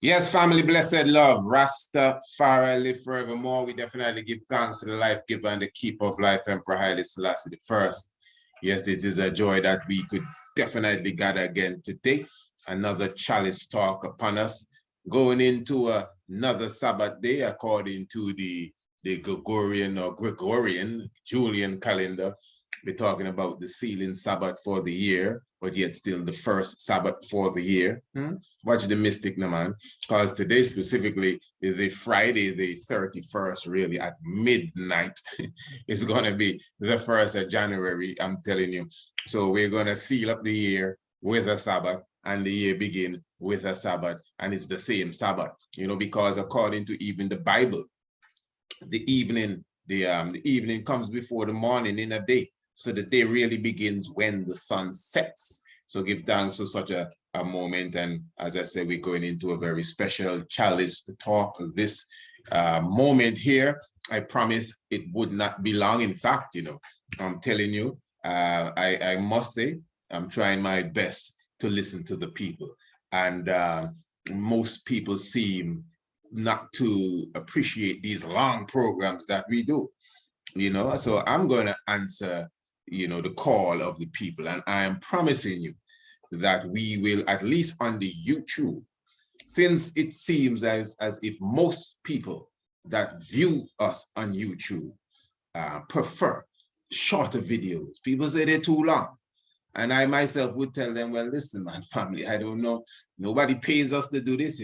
Yes, family, blessed love. Rastafari live forevermore. We definitely give thanks to the life giver and the keeper of life, Emperor Haile Selassie the first. Yes, it is a joy that we could definitely gather again today. Another chalice talk upon us, going into another Sabbath day according to the Gregorian Julian calendar. We're talking about the sealing Sabbath for the year, but yet still the first Sabbath for the year. Watch the mystic, no man, because today specifically is the Friday, the 31st, really at midnight. It's going to be the 1st of January, I'm telling you. So we're going to seal up the year with a Sabbath, and the year begin with a Sabbath, and it's the same Sabbath, because according to even the Bible, the evening comes before the morning in a day. So the day really begins when the sun sets. So give thanks for such a moment. And as I said, we're going into a very special chalice talk this moment here. I promise it would not be long. In fact, I'm telling you, I must say, I'm trying my best to listen to the people. And most people seem not to appreciate these long programs that we do, so I'm going to answer the call of the people, and I am promising you that we will, at least on the YouTube, since it seems as if most people that view us on YouTube prefer shorter videos. People say they're too long, and I myself would tell them, well, listen, man, family, I don't know, nobody pays us to do this.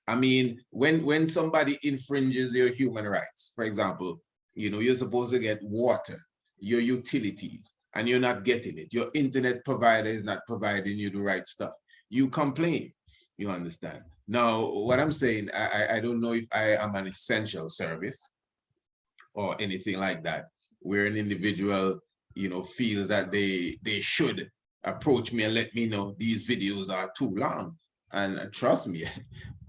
I mean, when somebody infringes your human rights, for example, you're supposed to get water, your utilities, and you're not getting it. Your internet provider is not providing you the right stuff. You complain, you understand? Now, what I'm saying, I don't know if I am an essential service or anything like that, where an individual, feels that they should approach me and let me know these videos are too long. And trust me,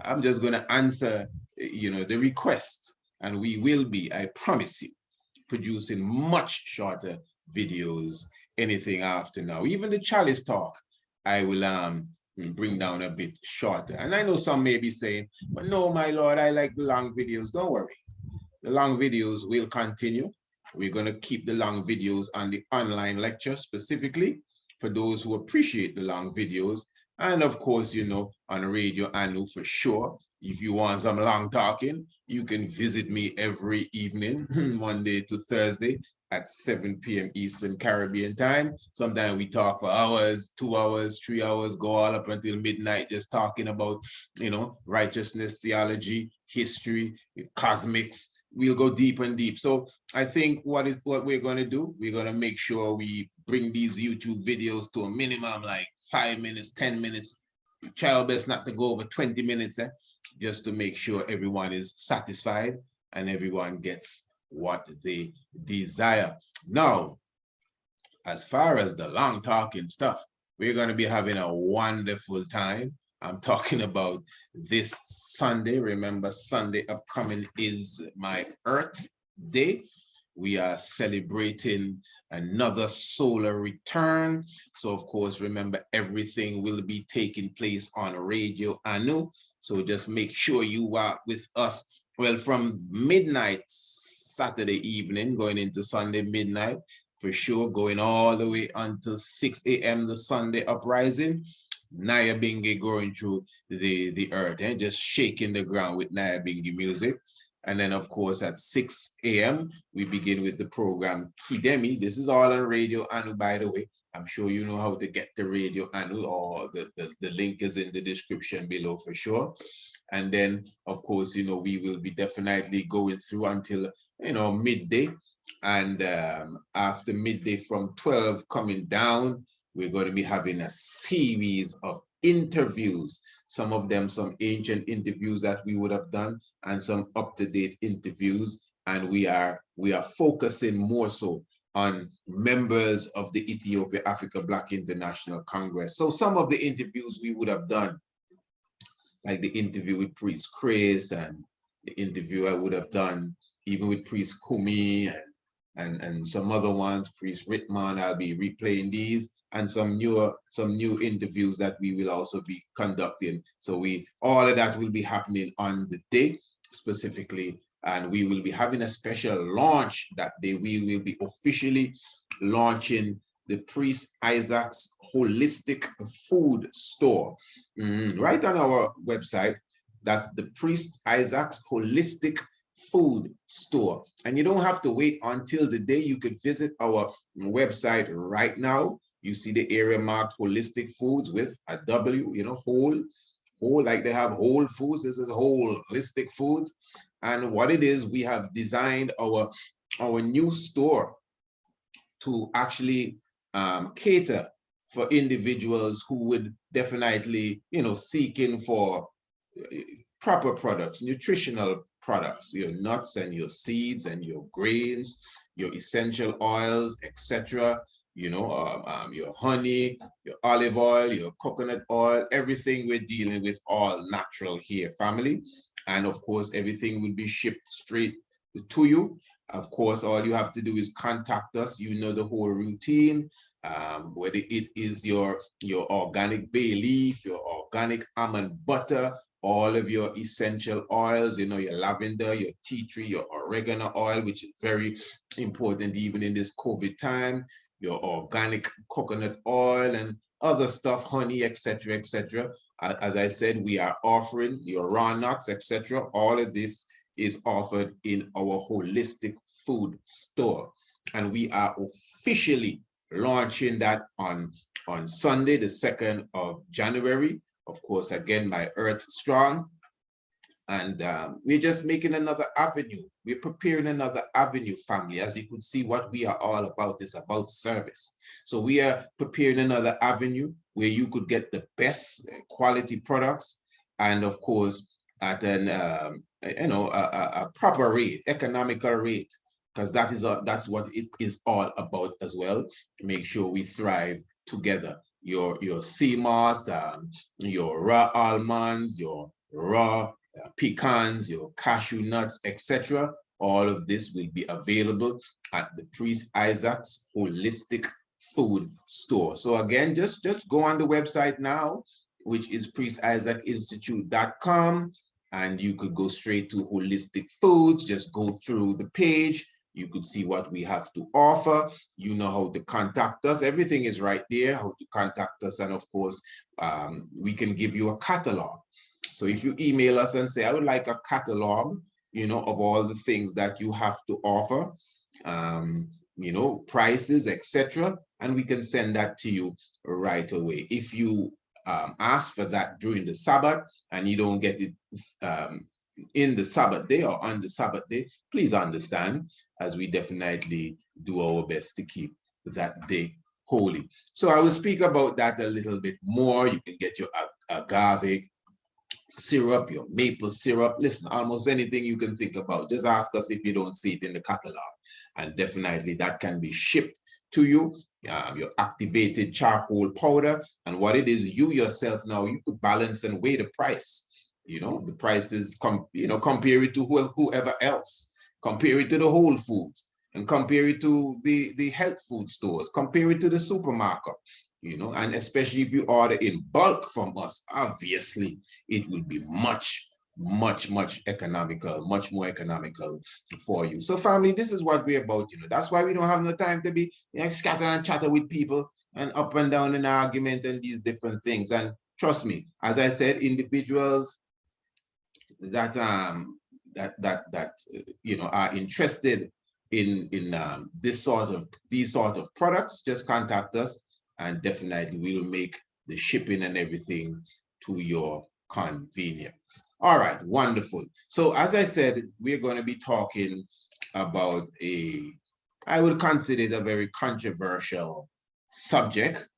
I'm just going to answer, the request, and we will be, I promise you, producing much shorter videos anything after now. Even the chalice talk, I will bring down a bit shorter. And I know some may be saying, but no, my Lord, I like the long videos. Don't worry. The long videos will continue. We're going to keep the long videos on the online lecture specifically for those who appreciate the long videos. And of course, on Radio Anu for sure. If you want some long talking, you can visit me every evening, Monday to Thursday at 7 p.m. Eastern Caribbean time. Sometimes we talk for hours, 2 hours, 3 hours, go all up until midnight, just talking about, righteousness, theology, history, cosmics. We'll go deep and deep. So I think what we're going to do, we're going to make sure we bring these YouTube videos to a minimum, like 5 minutes, 10 minutes. Try our best not to go over 20 minutes, just to make sure everyone is satisfied and everyone gets what they desire. Now, as far as the long talking stuff, we're going to be having a wonderful time. I'm talking about this Sunday. Remember, Sunday upcoming is my Earth Day. We are celebrating another solar return. So, of course, remember, everything will be taking place on Radio Anu. So just make sure you are with us. Well, from midnight Saturday evening, going into Sunday midnight, for sure, going all the way until 6 a.m. the Sunday uprising. Nyabinghi going through the earth and just shaking the ground with Nyabinghi music. And then, of course, at 6 a.m., we begin with the program Kidemi. This is all on Radio Anu, by the way. I'm sure you know how to get the Radio Anu, or the link is in the description below for sure. And then, of course, we will be definitely going through until, midday. And after midday from 12 coming down, we're going to be having a series of interviews, some of them some ancient interviews that we would have done, and some up-to-date interviews. And we are focusing more so on members of the Ethiopia Africa Black International Congress. So some of the interviews we would have done, like the interview with Priest Chris, and the interview I would have done even with Priest Kumi, and some other ones, Priest Rittman, I'll be replaying these. and some new interviews that we will also be conducting. So all of that will be happening on the day specifically, and we will be having a special launch that day. We will be officially launching the Priest Isaac's Holistic Food Store right on our website. That's the Priest Isaac's Holistic Food Store. And you don't have to wait until the day. You could visit our website right now. You see the area marked Holistic Foods with a W, you know, whole, like they have Whole Foods. This is Holistic Foods. And what it is, we have designed our new store to actually cater for individuals who would definitely, you know, seeking for proper products, nutritional products, your nuts and your seeds and your grains, your essential oils, etc. You know, your honey, your olive oil, your coconut oil, everything we're dealing with, all natural here, family. And of course, everything will be shipped straight to you. Of course, all you have to do is contact us. You know the whole routine. Whether it is your organic bay leaf, your organic almond butter, all of your essential oils, you know, your lavender, your tea tree, your oregano oil, which is very important even in this COVID time, your organic coconut oil and other stuff, honey, etc., etc. As I said, we are offering your raw nuts, etc. All of this is offered in our holistic food store. And we are officially launching that on Sunday, the 2nd of January. Of course, again, by Earth Strong. And we're just making another avenue. We're preparing another avenue, family. As you could see, what we are all about is about service. So we are preparing another avenue where you could get the best quality products, and of course, at an a proper rate, economical rate, because that's what it is all about as well. Make sure we thrive together. Your sea moss, your raw almonds, your raw pecans, your cashew nuts, etc. All of this will be available at the Priest Isaac's Holistic Food Store. So again, just go on the website now, which is priestisaacinstitute.com, and you could go straight to Holistic Foods. Just go through the page. You could see what we have to offer. You know how to contact us. Everything is right there, how to contact us. And of course, we can give you a catalog. So if you email us and say, I would like a catalog, you know, of all the things that you have to offer, you know, prices, etc., and we can send that to you right away. If you ask for that during the Sabbath and you don't get it in the Sabbath day or on the Sabbath day, please understand, as we definitely do our best to keep that day holy. So I will speak about that a little bit more. You can get your agave syrup, your maple syrup. Listen, almost anything you can think about. Just ask us if you don't see it in the catalog. And definitely that can be shipped to you. Your activated charcoal powder. And what it is, you yourself now, you could balance and weigh the price. You know, the prices, compare it to whoever else. Compare it to the Whole Foods. And compare it to the health food stores. Compare it to the supermarket. You know, and especially if you order in bulk from us, obviously it will be much economical, much more economical for you. So family, this is what we're about. You know, that's why we don't have no time to be scatter and chatter with people and up and down in argument and these different things. And trust me, as I said, individuals that you know are interested in these sort of products, just contact us. And definitely we'll make the shipping and everything to your convenience. All right, wonderful. So as I said, we're going to be talking about I would consider it a very controversial subject,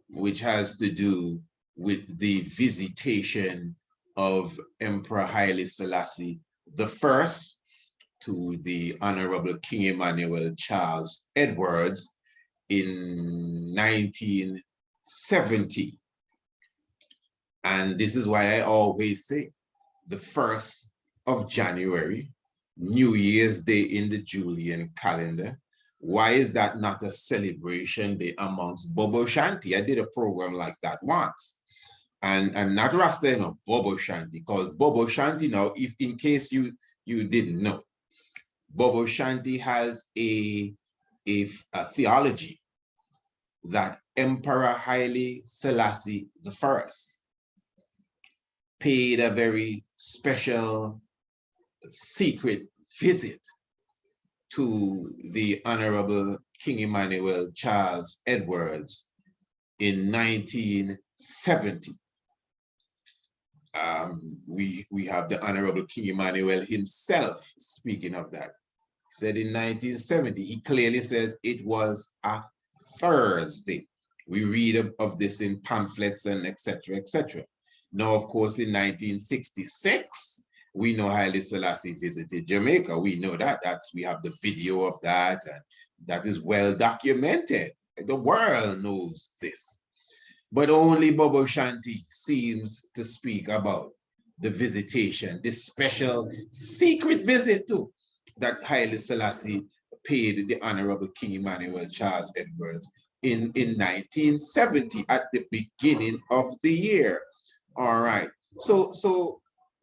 which has to do with the visitation of Emperor Haile Selassie I to the Honorable King Emmanuel Charles Edwards in 1970. And this is why I always say the 1st of January, New Year's Day in the Julian calendar, Why is that not a celebration day amongst Bobo Shanti? I did a program like that once. And not Rasta, Bobo Shanti, because Bobo Shanti now, if in case you didn't know, Bobo Shanti has a theology that Emperor Haile Selassie I paid a very special secret visit to the Honorable King Emmanuel Charles Edwards in 1970. We have the Honorable King Emmanuel himself speaking of that. He said in 1970, he clearly says it was a Thursday. We read of this in pamphlets and etc., etc. Now, of course, in 1966, we know Haile Selassie visited Jamaica. We know that. We have the video of that, and that is well documented. The world knows this. But only Bobo Shanti seems to speak about the visitation, this special secret visit too, that Haile Selassie paid the Honorable King Emmanuel Charles Edwards in 1970 at the beginning of the year. All right. So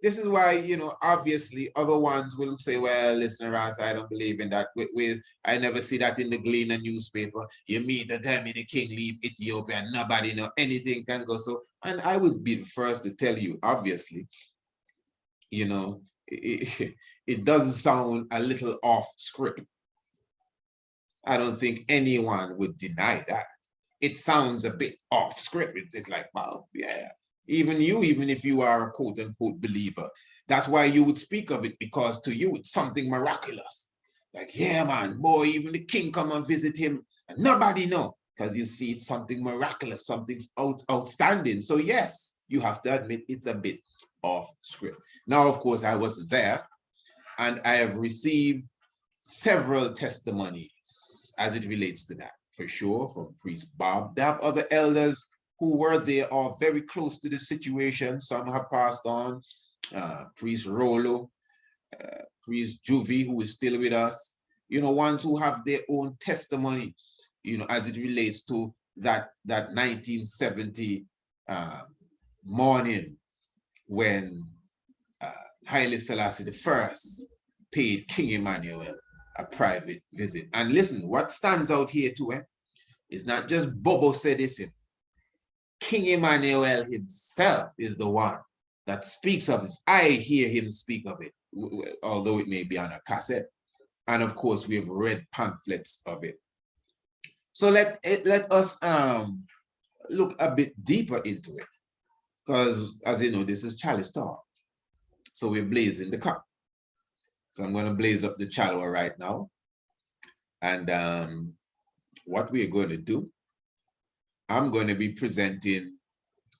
this is why, obviously other ones will say, well, listen, Ras, I don't believe in that. I never see that in the Gleaner newspaper. You meet the time the king leave Ethiopia, and nobody know anything can go. So, and I would be the first to tell you, obviously, it doesn't sound a little off script. I don't think anyone would deny that. It sounds a bit off script. It's like, wow, yeah. Even if you are a quote unquote believer, that's why you would speak of it, because to you it's something miraculous. Like, yeah, man, boy, even the king come and visit him and nobody know, because you see it's something miraculous, something's outstanding. So yes, you have to admit it's a bit off script. Now, of course, I wasn't there, and I have received several testimonies as it relates to that, for sure, from Priest Bob. There have other elders who were there or very close to the situation. Some have passed on. Priest Rolo, Priest Juvie, who is still with us. Ones who have their own testimony, as it relates to that 1970 morning when Haile Selassie I paid King Emmanuel a private visit. And listen, what stands out here too, is not just Bobo said this. King Emmanuel himself is the one that speaks of it. I hear him speak of it, although it may be on a cassette. And of course, we've read pamphlets of it. So let us look a bit deeper into it, because as you know, this is Chalice Talk. So we're blazing the cup. So I'm going to blaze up the Chalwa right now. And what we're going to do, I'm going to be presenting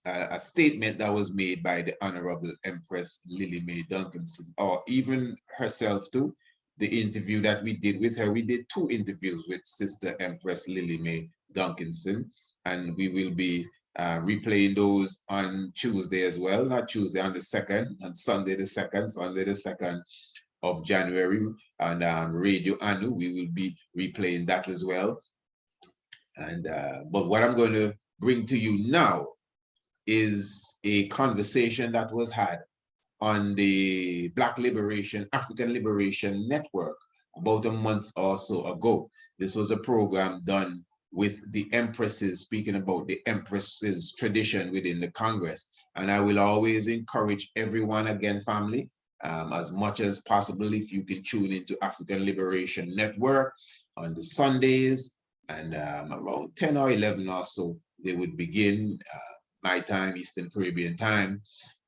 a statement that was made by the Honorable Empress Lily Mae Duncanson, or even herself too. The interview that we did with her, we did 2 interviews with Sister Empress Lily Mae Duncanson, and we will be replaying those on Tuesday as well, not Tuesday, on the 2nd, and Sunday the 2nd of January, and Radio Anu, we will be replaying that as well. And but what I'm going to bring to you now is a conversation that was had on the Black Liberation, African Liberation Network about a month or so ago. This was a program done with the Empresses, speaking about the Empresses tradition within the Congress. And I will always encourage everyone, again, family, as much as possible, if you can tune into African Liberation Network on the Sundays, and around 10 or 11 or so, they would begin my time, Eastern Caribbean time,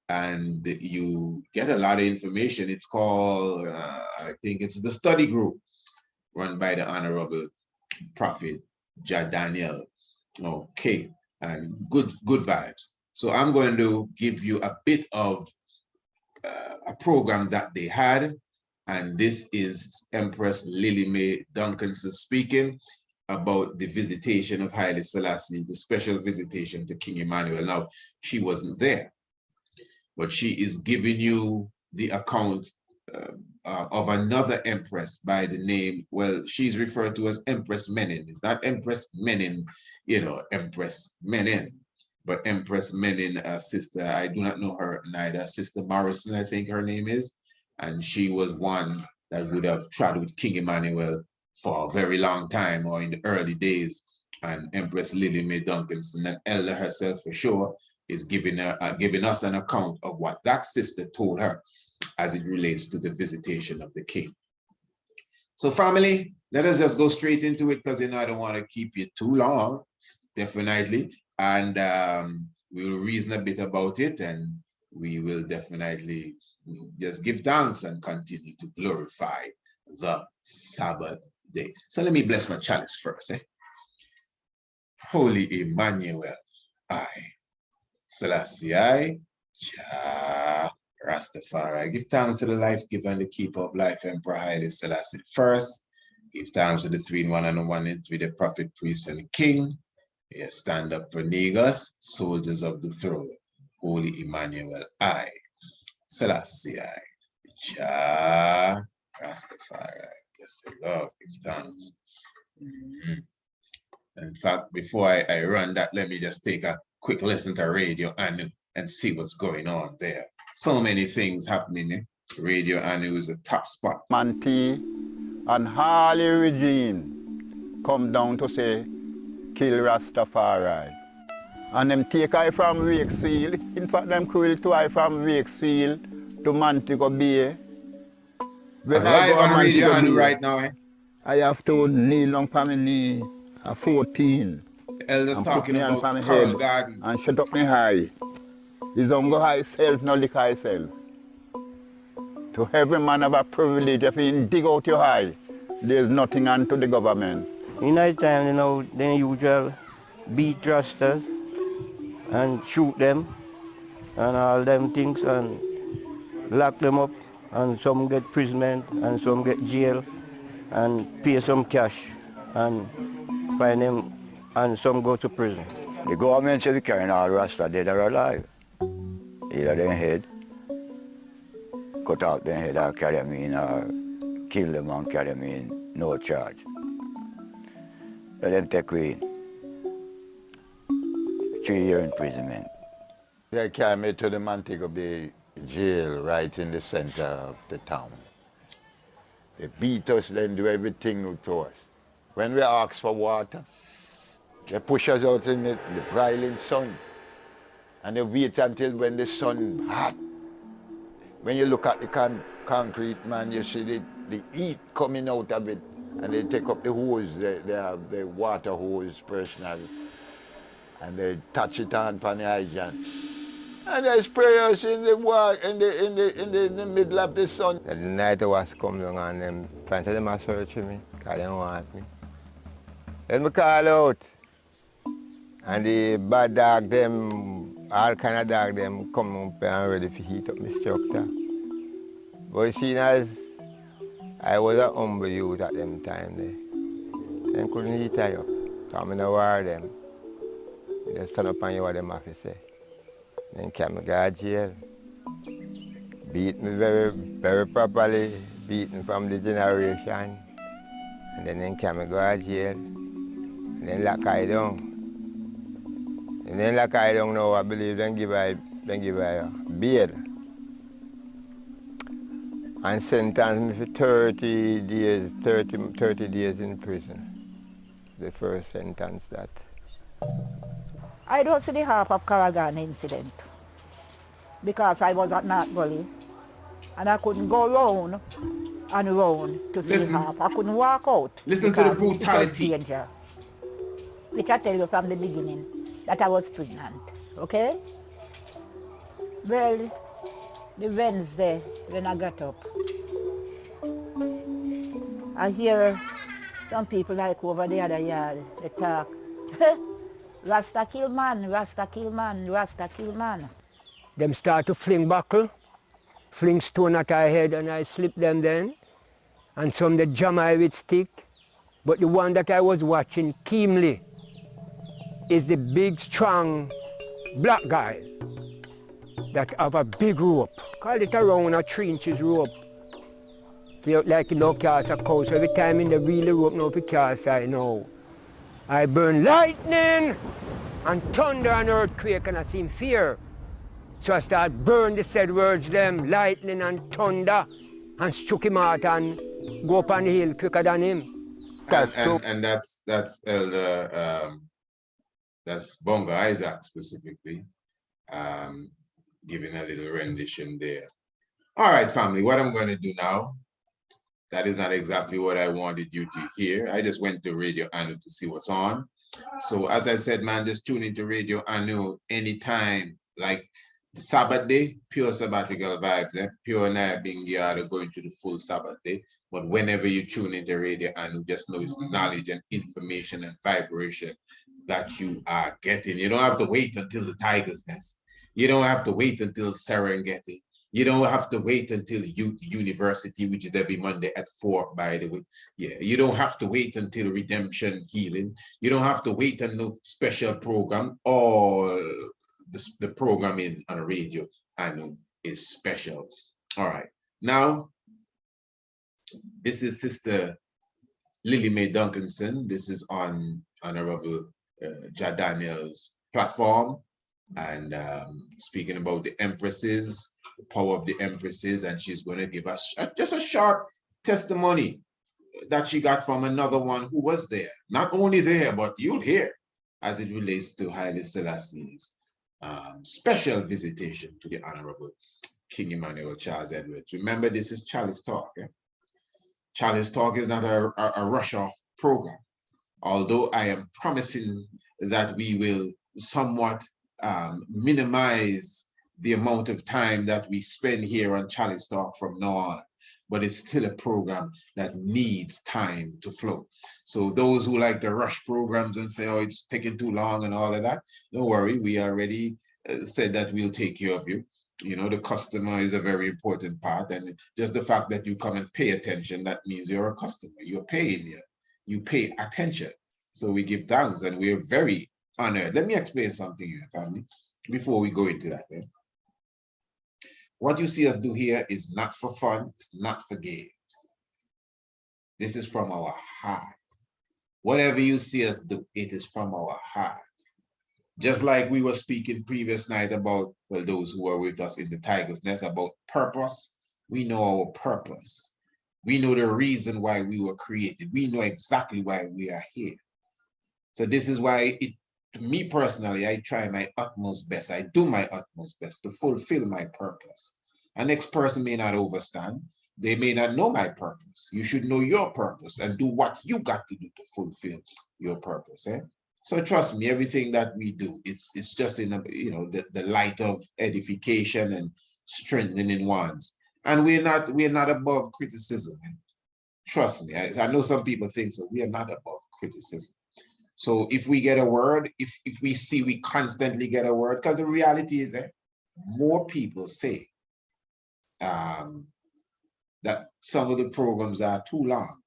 and you get a lot of information. It's called, I think it's the study group run by the Honorable Prophet Daniel. Okay, and good vibes. So I'm going to give you a bit of a program that they had, and this is Empress Lily Mae Duncanson speaking about the visitation of Haile Selassie, the special visitation to King Emmanuel. Now, she wasn't there, but she is giving you the account of another empress by the name, well, she's referred to as Empress Menen. It's not Empress Menen, you know, Empress Menen, but Empress Menen, sister, I do not know her neither, Sister Morrison, I think her name is, and she was one that would have traveled with King Emmanuel for a very long time, or in the early days. And Empress Lily Mae Duncanson, an elder herself for sure, is giving us an account of what that sister told her as it relates to the visitation of the king. So family, let us just go straight into it, because you know I don't want to keep you too long, definitely. And we'll reason a bit about it, and we will definitely just give thanks and continue to glorify the Sabbath day. So let me bless my chalice first. Holy Emmanuel, I, Selassie, I, Jah, Rastafari. Give thanks to the life giver and the keeper of life, Emperor Haile Selassie first. Give thanks to the 3 in 1 and the 1 in 3, the prophet, priest, and king. Yes, stand up for Negus, soldiers of the throne. Holy Emmanuel, I, Selassie, I, Jah, Rastafari. Yes, Lord, give thanks. In fact, before I run that, let me just take a quick listen to Radio Anu and see what's going on there. So many things happening. Radio Anu is a top spot. Manti and Haile regime come down to say, kill Rastafari. And them take I from Wakefield. In fact, them cruel to I from Wakefield to Montego Bay. It's live on Radio Anu right now, I have to kneel down for my knee at 14. The elders talking about Coral Garden. And shut up me high. It's on go high self, no lick high self. To every man have a privilege. If you dig out your eye, there's nothing unto the government. In night time, you know, they usually beat rastas and shoot them and all them things and lock them up, and some get prison and some get jail and pay some cash and find them, and some go to prison. The government says they carrying all Rasta dead or alive. Either their head, cut out their head or carry them in, or kill them and carry them in, no charge. Let them take away 3-year imprisonment. They carry me to the Montego Bay jail right in the center of the town. They beat us, then do everything to us. When we ask for water, they push us out in the broiling sun. And they wait until when the sun hot. When you look at the concrete, man, you see the heat coming out of it. And they take up the hose, they have the water hose personal. And they touch it on the hydrant. And they spray us in the water, in the middle of the sun. And the night was come down and them trying to them search me, because they don't want me. Then we call out. And the bad dog, them, all kind of dog, them come up and ready to heat up my structure. But seeing as I was a humble youth at them time, they couldn't heat I up. Because I don't war them. They stand up and you what them have to say. Then kept me go to jail. Beat me very, very properly, beat me from the generation. And then kept me go to jail. And then lock I down. And then lock I down now, I believe then give I bail. And sentence me for 30 days, 30 days in prison. The first sentence that. I don't see the half of Carrigan incident because I was at North Gully and I couldn't go round and round to see the half. I couldn't walk out. Listen to the brutality. Danger, which I tell you from the beginning that I was pregnant, okay? Well, the Wednesday when I got up, I hear some people like over the other yard, they talk. Rasta kill man, Rasta kill man, Rasta kill man. Them start to fling buckle, fling stone at our head, and I slip them then. And some they jam I with stick. But the one that I was watching keenly is the big, strong black guy that have a big rope. Call it around a 3 inches rope. like you know, cast a cow. So every time in the really rope now for cast I know. I burn lightning and thunder and earthquake and I seem fear. So I start burn the said words them, lightning and thunder, and struck him out and go up on the hill quicker than him. And that's Elder that's Bonga Isaac specifically, giving a little rendition there. All right, family, what I'm going to do now, that is not exactly what I wanted you to hear. I just went to Radio Anu to see what's on. So as I said, man, just tune into Radio Anu anytime, like the Sabbath day, pure sabbatical vibes, pure Nayabingi going to the full Sabbath day. But whenever you tune into Radio Anu, just know it's knowledge and information and vibration that you are getting. You don't have to wait until the Tiger's Nest. You don't have to wait until Serengeti. You don't have to wait until University, which is every Monday at 4, by the way. Yeah, you don't have to wait until Redemption Healing. You don't have to wait until special program. All the programming on radio, I know, is special. All right. Now, this is Sister Lily Mae Duncanson. This is on Honorable Ja Daniel's platform. And speaking about the empresses, the power of the empresses, and she's going to give us just a short testimony that she got from another one who was there. Not only there, but you'll hear as it relates to Haile Selassie's special visitation to the Honorable King Emmanuel Charles Edwards. Remember, this is Chalice Talk. Chalice Talk is not a rush-off program, although I am promising that we will somewhat minimize the amount of time that we spend here on Chalice Talk from now on, but it's still a program that needs time to flow. So those who like the rush programs and say, oh, it's taking too long and all of that, don't worry, we already said that we'll take care of you. You know, the customer is a very important part, and just the fact that you come and pay attention, that means you're a customer, you're paying here, you pay attention. So we give thanks and we're very honored. Let me explain something here, family, before we go into that. What you see us do here is not for fun, it's not for games. This is from our heart. Whatever you see us do, it is from our heart. Just like we were speaking previous night about, well, those who were with us in the Tiger's Nest, about purpose. We know our purpose. We know the reason why we were created. We know exactly why we are here. So this is why to me personally, I try my utmost best. I do my utmost best to fulfill my purpose. A next person may not understand. They may not know my purpose. You should know your purpose and do what you got to do to fulfill your purpose. So trust me, everything that we do, it's just in the light of edification and strengthening ones. And we're not above criticism. Trust me, I know some people think so. We are not above criticism. So if we get a word, if we see we constantly get a word, because the reality is more people say that some of the programs are too long,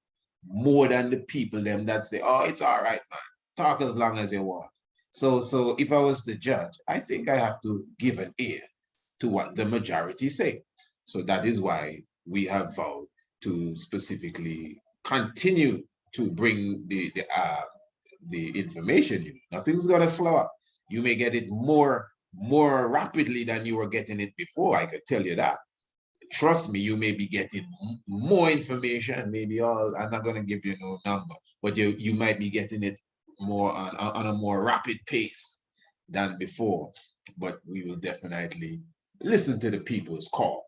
more than the people them that say, oh, it's all right, man, talk as long as you want. So if I was to judge, I think I have to give an ear to what the majority say. So that is why we have vowed to specifically continue to bring the information. Nothing's gonna slow up. You may get it more rapidly than you were getting it before, I could tell you that. Trust me, you may be getting more information, maybe I'm not gonna give you no number, but you might be getting it more on a more rapid pace than before. But we will definitely listen to the people's call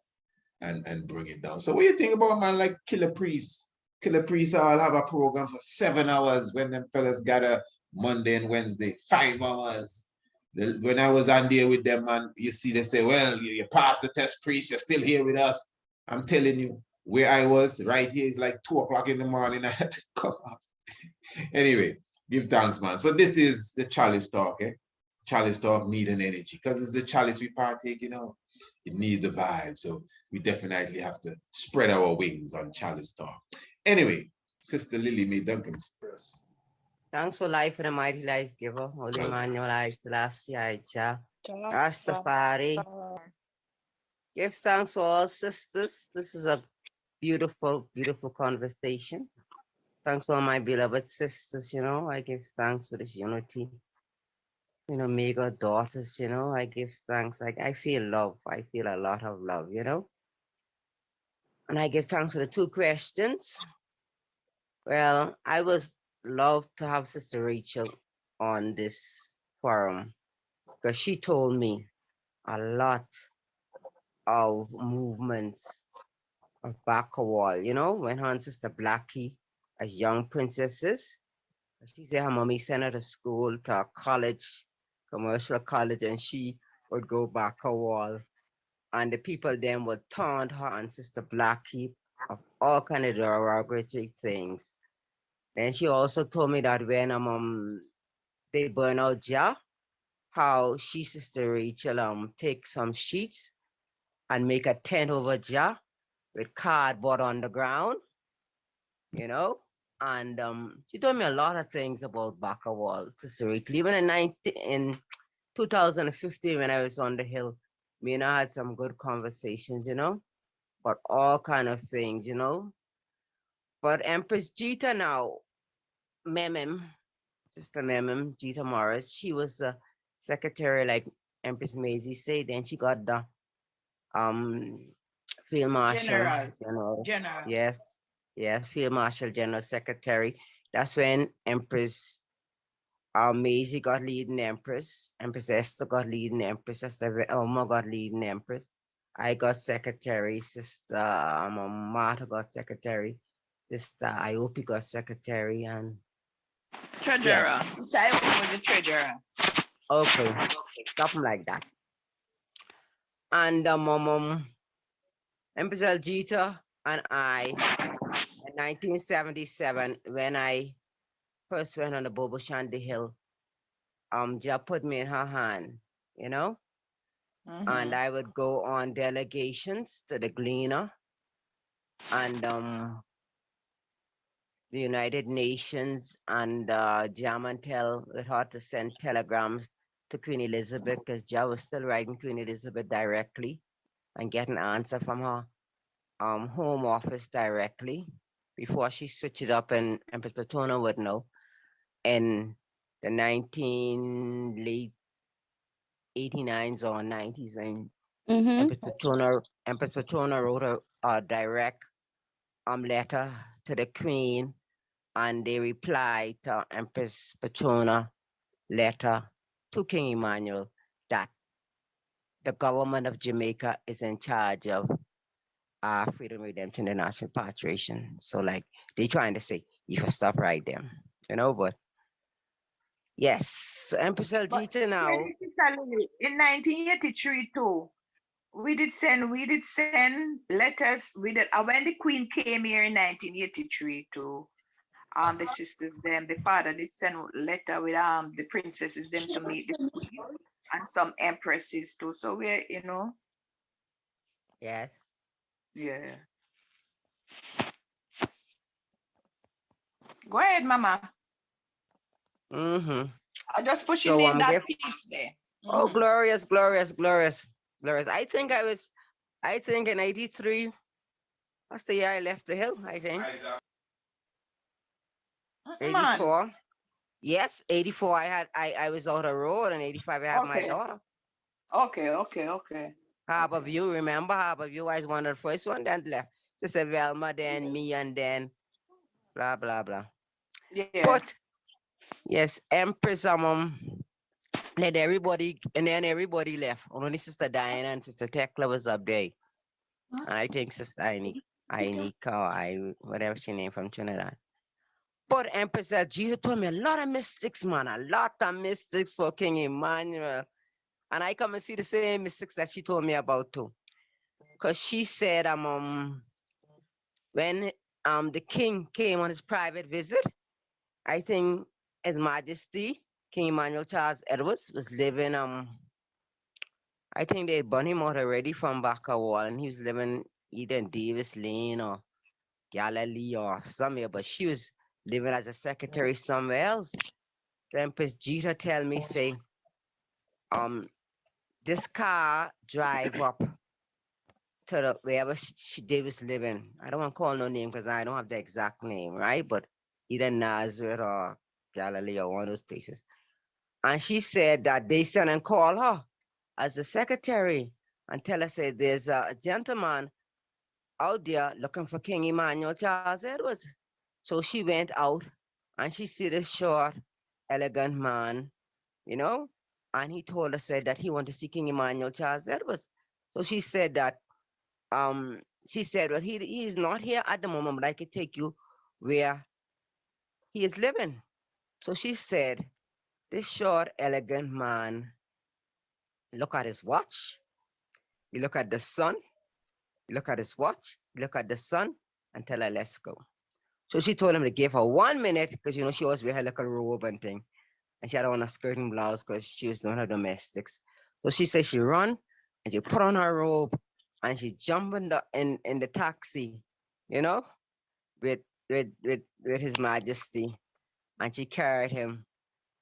and bring it down. So what do you think about a man like Killer Priest? Killer Priest all have a program for 7 hours when them fellas gather Monday and Wednesday, 5 hours. When I was on there with them, man, you see, they say, well, you passed the test, Priest, you're still here with us. I'm telling you, where I was right here is like 2 o'clock in the morning. I had to come up. Anyway, give thanks, man. So this is the Chalice Talk, Chalice Talk need an energy, because it's the chalice we partake, it needs a vibe. So we definitely have to spread our wings on Chalice Talk. Anyway, Sister Lily Mae Duncanson first. Thanks for life and a mighty life giver. Holy Emmanuel, Selassie, Rastafari. Give thanks to all sisters. This is a beautiful, beautiful conversation. Thanks for my beloved sisters, I give thanks for this unity. Mega daughters, I give thanks. I feel love. I feel a lot of love. And I give thanks for the two questions. Well, I was love to have Sister Rachel on this forum because she told me a lot of movements of Bacawal, when her and Sister Blackie as young princesses. She said her mommy sent her to school, to a college, commercial college, and she would go Bacawal. And the people then would taunt her and Sister Blackie of all kind of derogatory things. Then she also told me that when they burn out Jah, how she, Sister Rachel, take some sheets and make a tent over Jah with cardboard on the ground, and she told me a lot of things about Bacawal, Sister Rachel. Even in 2015 when I was on the hill, me and I had some good conversations, about all kind of things. But Empress Jita now, Memem, Sister Memem, Jita Morris, she was the secretary, like Empress Maisie said. Then she got the um Field Marshal General. Yes, Field Marshal General Secretary. That's when Empress Maisie got leading Empress. Empress Esther got leading Empress. Sister Elma got leading Empress. I got secretary. Sister Martha got secretary. Sister Iopi got secretary. And treasurer. Sister Iopi was the treasurer. Okay, something like that. And Empress Aljita and I, in 1977, when I first went on the Bobo Shandy Hill, Jah put me in her hand, and I would go on delegations to the Gleaner and the United Nations, and Jamantel with her to send telegrams to Queen Elizabeth, because Jah was still writing Queen Elizabeth directly and getting answer from her home office directly before she switched it up, and Empress Petona would know. In the late 89s or 90s, when Empress Petona wrote a direct letter to the Queen, and they replied to Empress Petona letter to King Emmanuel that the government of Jamaica is in charge of Freedom, Redemption, and National Repatriation. So like they trying to say, you can stop right there, but yes. So Empress Aljita now. In 1983 too, we did send letters. When the Queen came here in 1983 too, the sisters them, the father did send letter with the princesses them to meet the Queen and some empresses too. So we're Yes. Yeah. Go ahead, Mama. I just pushing in that piece there. Oh, glorious. I think in 83, that's the year I left the hill, I think. 84. Yes, 84 I was on the road, and 85 I had my daughter. Okay. Harbor View, remember Harbor View? I was one of the first one, then left. Sister Velma, then me, and then blah blah blah. Yeah. But yes, Empress led everybody, and then everybody left. Only Sister Diana and Sister Tekla was up there. And I think Sister Ainika, whatever she named, from Trinidad. But Empress Jesus told me a lot of mystics, man. A lot of mystics for King Emmanuel. And I come and see the same mystics that she told me about too. Because she said when the king came on his private visit, I think His Majesty King Emmanuel Charles Edwards was living I think they burned him out already from Bacawal, and he was living either in Davis Lane or Galilee or somewhere, but she was living as a secretary somewhere else. The Empress Jita tell me, say, this car drive up to the wherever they was living. I don't want to call no name because I don't have the exact name, right? But either Nazareth or Galilee or one of those places. And she said that they sent and called her as the secretary and tell her, say, there's a gentleman out there looking for King Emmanuel Charles Edwards. So she went out and she see this short, elegant man, you know, and he told her, said that he wanted to see King Emmanuel Charles Edwards. So she said that, she said, well, he is not here at the moment, but I could take you where he is living. So she said, this short, elegant man, look at his watch, you look at the sun, you look at his watch, you look at the sun, and tell her, let's go. So she told him to give her 1 minute because, you know, she always wear her little robe and thing. And she had on a skirt and blouse because she was doing her domestics. So she said she run and she put on her robe and she jumped in the taxi, you know, with, with His Majesty. And she carried him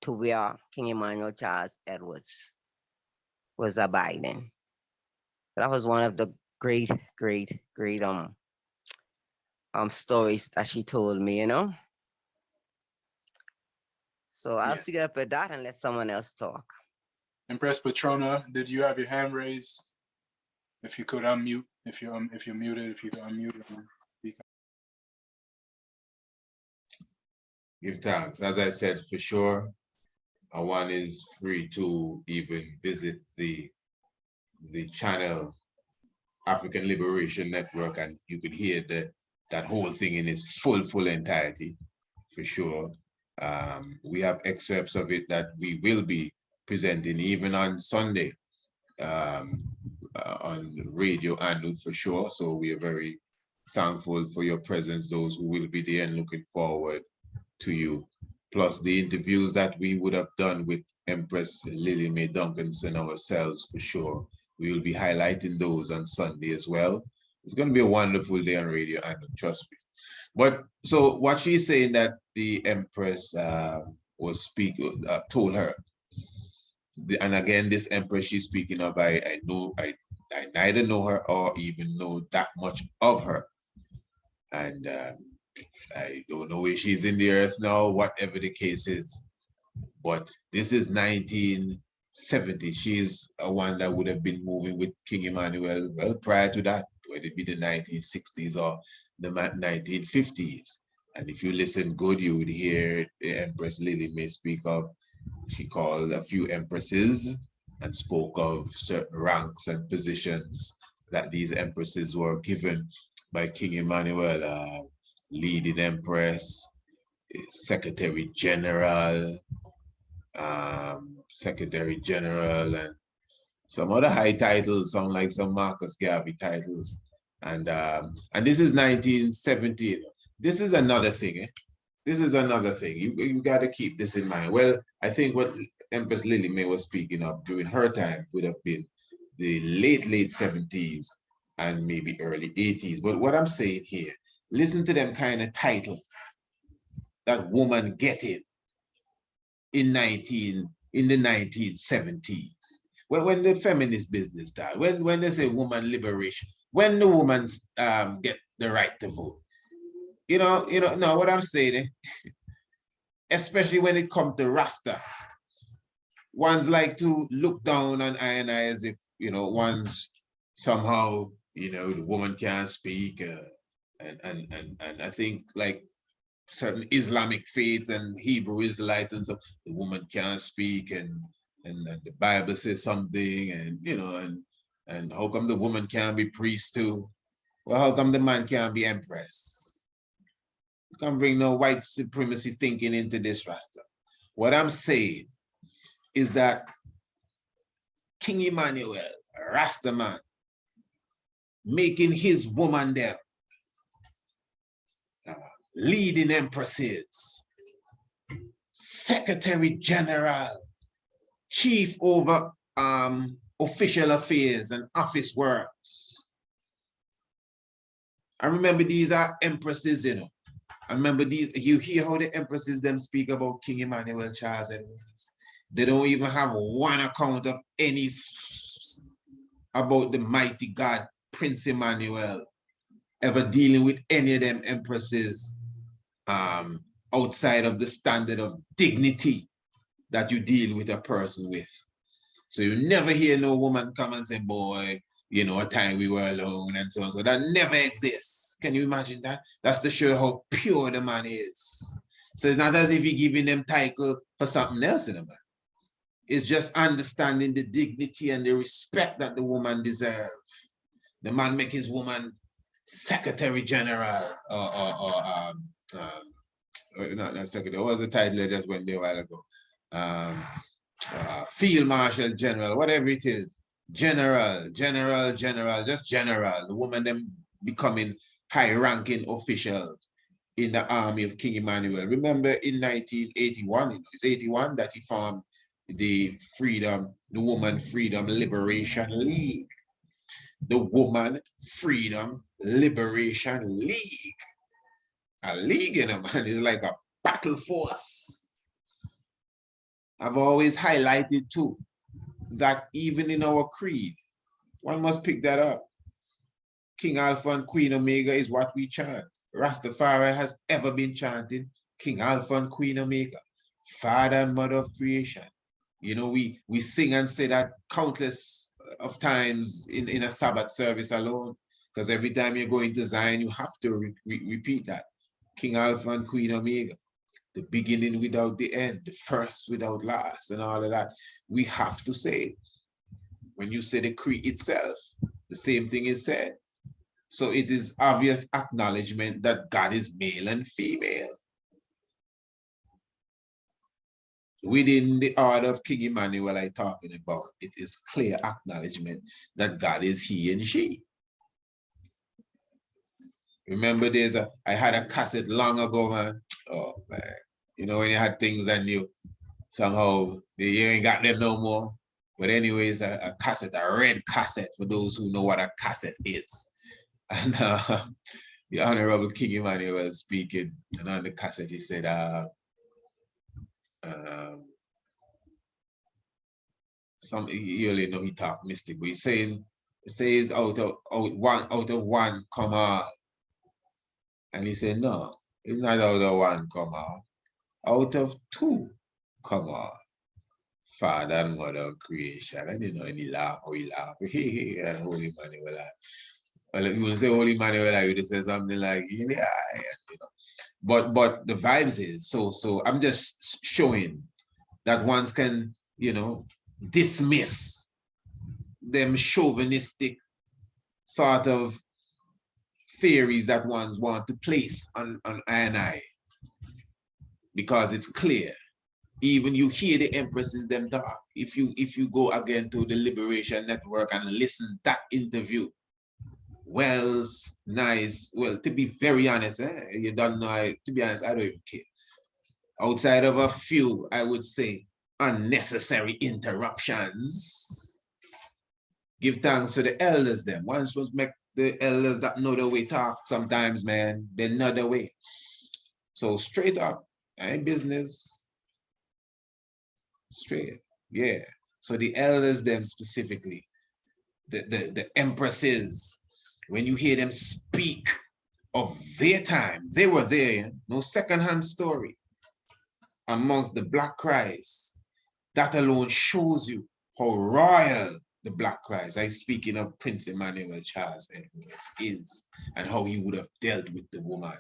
to where King Emmanuel Charles Edwards was abiding. That was one of the great stories that she told me, you know. So I'll Yeah. stick it up with that and let someone else talk. Empress Patrona, did you have your hand raised? If you could unmute, if you're muted, if you could unmute and speak. Give thanks. As I said, for sure, one is free to even visit the channel African Liberation Network, and you could hear that whole thing in its full entirety, for sure. We have excerpts of it that we will be presenting even on Sunday on Radio Anu, for sure. So we are very thankful for your presence, those who will be there, and looking forward to you. Plus the interviews that we would have done with Empress Lily Mae Duncanson ourselves, for sure. We will be highlighting those on Sunday as well. It's going to be a wonderful day on Radio Anu, trust me. But so what she's saying, that the Empress was speaking, told her, and again, this Empress she's speaking of, I neither know her or even know that much of her. And I don't know if she's in the earth now, whatever the case is. But this is 1970. She's a one that would have been moving with King Emmanuel well prior to that, whether it be the 1960s or the 1950s. And if you listen good, you would hear the Empress Lily Mae speak of, she called a few empresses and spoke of certain ranks and positions that these empresses were given by King Emmanuel, leading empress, secretary general, and some other high titles, sound like some Marcus Garvey titles. And this is 1970. This is another thing. This is another thing. You got to keep this in mind. Well, I think what Empress Lily Mae was speaking of during her time would have been the late 70s and maybe early 80s. But what I'm saying here, listen to them kind of title that woman get it in the 1970s. When the feminist business started, when they say woman liberation, when the woman get the right to vote. You know, no, what I'm saying, especially when it comes to Rasta, one's like to look down on I and I as if, one's somehow, the woman can't speak. And I think like certain Islamic faiths and Hebrew Israelites and so, the woman can't speak, and the Bible says something, and how come the woman can't be priest too? Well, how come the man can't be empress? You can't bring no white supremacy thinking into this, Rasta. What I'm saying is that King Emmanuel, Rasta man, making his woman there, leading empresses, secretary general, chief over official affairs and office works. I remember these are empresses, I remember these, you hear how the empresses them speak about King Emmanuel Charles Edwards. They don't even have one account of any about the mighty God Prince Emmanuel ever dealing with any of them empresses outside of the standard of dignity that you deal with a person with. So you never hear no woman come and say, boy, you know, a time we were alone and so on. So that never exists. Can you imagine that? That's to show how pure the man is. So it's not as if you're giving them title for something else in the man. It's just understanding the dignity and the respect that the woman deserves. The man make his woman Secretary General or not Secretary. What was the title I just went there a while ago? Field Marshal General, whatever it is. General, just general. The woman them becoming high-ranking officials in the army of King Emmanuel. Remember in 1981, it's 81 that he formed the Woman Freedom Liberation League. The Woman Freedom Liberation League. A league in a man is like a battle force. I've always highlighted too that even in our creed, one must pick that up. King Alpha and Queen Omega is what we chant. Rastafari has ever been chanting King Alpha and Queen Omega, Father and Mother of creation. You know, we sing and say that countless of times in a Sabbath service alone, because every time you go into Zion, you have to repeat that. King Alpha and Queen Omega, the beginning without the end, the first without last, and all of that. We have to say it. When you say the creed itself, the same thing is said. So it is obvious acknowledgement that God is male and female. Within the order of King Emmanuel I'm talking about, it is clear acknowledgement that God is he and she. Remember I had a cassette long ago, man. Oh man, you know, when you had things and you somehow, you ain't got them no more. But anyways, a cassette, a red cassette for those who know what a cassette is. And the Honorable King Emmanuel was speaking, and on the cassette he said, you only know he talked mystic, but he's saying, it says out of one come all. And he said, no, it's not out of one come all. Out of two come all. Father and Mother of creation. I didn't know any laugh or he laughed. Hey, and Holy Emmanuel. Well, if you would say Holy Emmanuel, you would say something like, yeah, you know. But the vibes is so I'm just showing that ones can, you know, dismiss them chauvinistic sort of theories that ones want to place on I and I, because it's clear. Even you hear the empresses them talk. If you go again to the Liberation Network and listen that interview, well, nice. Well, to be very honest, you don't know. To be honest, I don't even care. Outside of a few, I would say, unnecessary interruptions. Give thanks to the elders. Them once was make the elders that know the way talk. Sometimes, man, they know the way. So straight up, I ain't business. Straight, yeah. So the elders, them specifically, the empresses, when you hear them speak of their time, they were there, no secondhand story amongst the Black Christ. That alone shows you how royal the Black Christ, I'm speaking of Prince Emmanuel Charles Edwards, is, and how he would have dealt with the woman.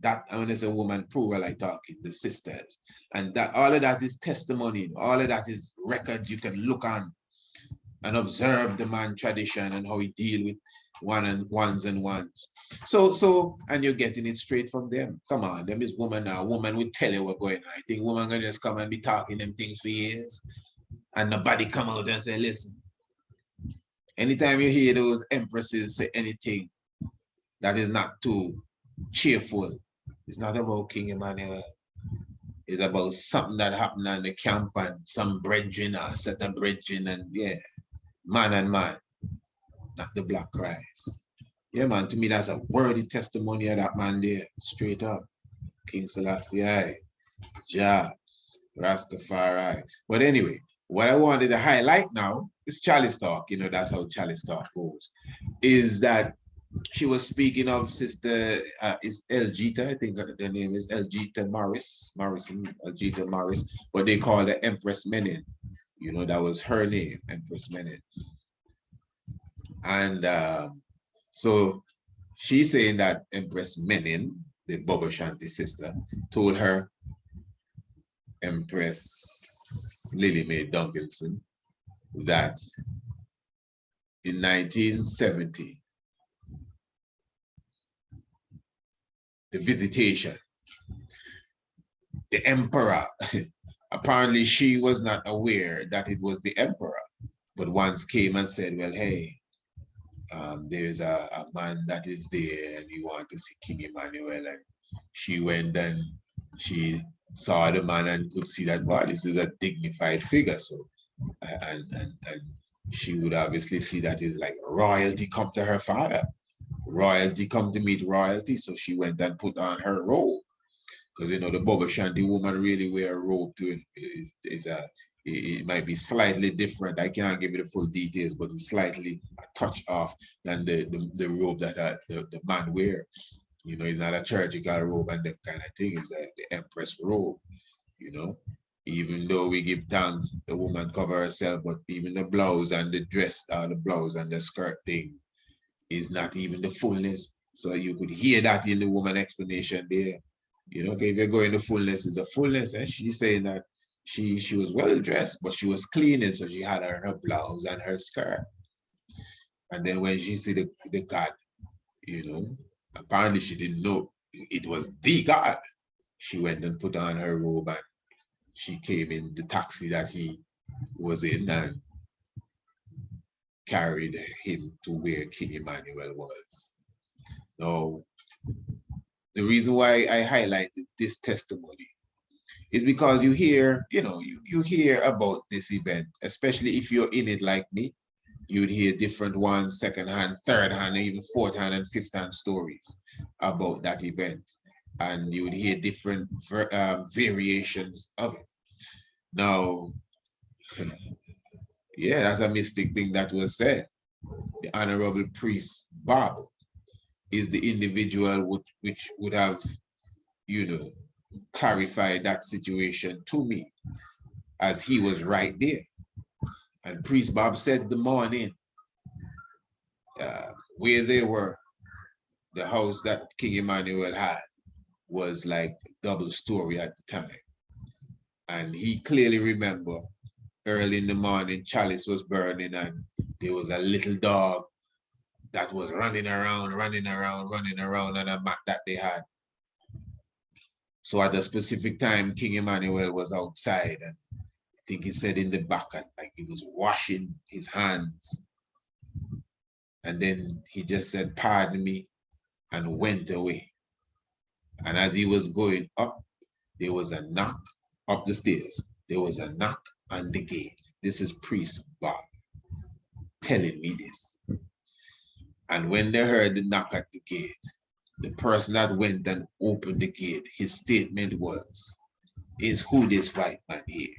That, when it's a woman plural, I talking, the sisters. And that all of that is testimony, all of that is records you can look on and observe the man tradition and how he deal with ones and ones. So, and you're getting it straight from them. Come on, them is woman now. Woman will tell you what's going on. I think woman gonna just come and be talking them things for years, and nobody come out and say, listen. Anytime you hear those empresses say anything that is not too cheerful, it's not about King Emmanuel. It's about something that happened on the camp and some brethren or set of brethren, and yeah, man and man, not the Black Christ. Yeah, man, to me, that's a worthy testimony of that man there, straight up. King Selassie, Jah, Rastafari. But anyway, what I wanted to highlight now is Chalice Talk. You know, that's how Chalice Talk goes. is that she was speaking of Sister is Elgita, I think the name is Elgita Elgita Morris, but they call her Empress Menen. You know, that was her name, Empress Menen. And so she's saying that Empress Menen, the Bobo Shanti sister, told her, Empress Lily Mae Duncanson, that in 1970, the visitation, the emperor, apparently she was not aware that it was the emperor, but once came and said, well, hey, there's a man that is there and you want to see King Emmanuel. And she went and she saw the man and could see that, wow, this is a dignified figure. So, and she would obviously see that is like royalty come to her father. Royalty come to meet royalty. So she went and put on her robe. Because, you know, the Bobo Shanti woman really wear a robe to it. It might be slightly different. I can't give you the full details, but it's slightly a touch off than the robe that the man wear. You know, it's not a churchical robe and that kind of thing. It's the empress robe, you know. Even though we give thanks, the woman cover herself, but even the blouse and the dress, the blouse and the skirt thing is not even the fullness. So you could hear that in the woman explanation there. You know, okay, if you're going to fullness, is a fullness, and she's saying that she was well dressed, but she was cleaning, so she had her blouse and her skirt. And then when she see the God, you know, apparently she didn't know it was the God. She went and put on her robe and she came in the taxi that he was in and carried him to where King Emmanuel was. Now, the reason why I highlighted this testimony is because you hear, you know, you hear about this event, especially if you're in it like me. You'd hear different ones, second-hand, third-hand, even fourth-hand and fifth-hand stories about that event. And you would hear different variations of it. Now, yeah, that's a mystic thing that was said. The Honorable Priest Bob is the individual which would have, you know, clarified that situation to me, as he was right there. And Priest Bob said the morning where they were, the house that King Emmanuel had was like double story at the time. And he clearly remember early in the morning, chalice was burning and there was a little dog that was running around on a mat that they had. So at a specific time, King Emmanuel was outside, and I think he said in the back, like he was washing his hands. And then he just said, pardon me, and went away. And as he was going up, there was a knock up the stairs. There was a knock on the gate. This is Priest Bob telling me this. And when they heard the knock at the gate, the person that went and opened the gate, his statement was, is who this white man here?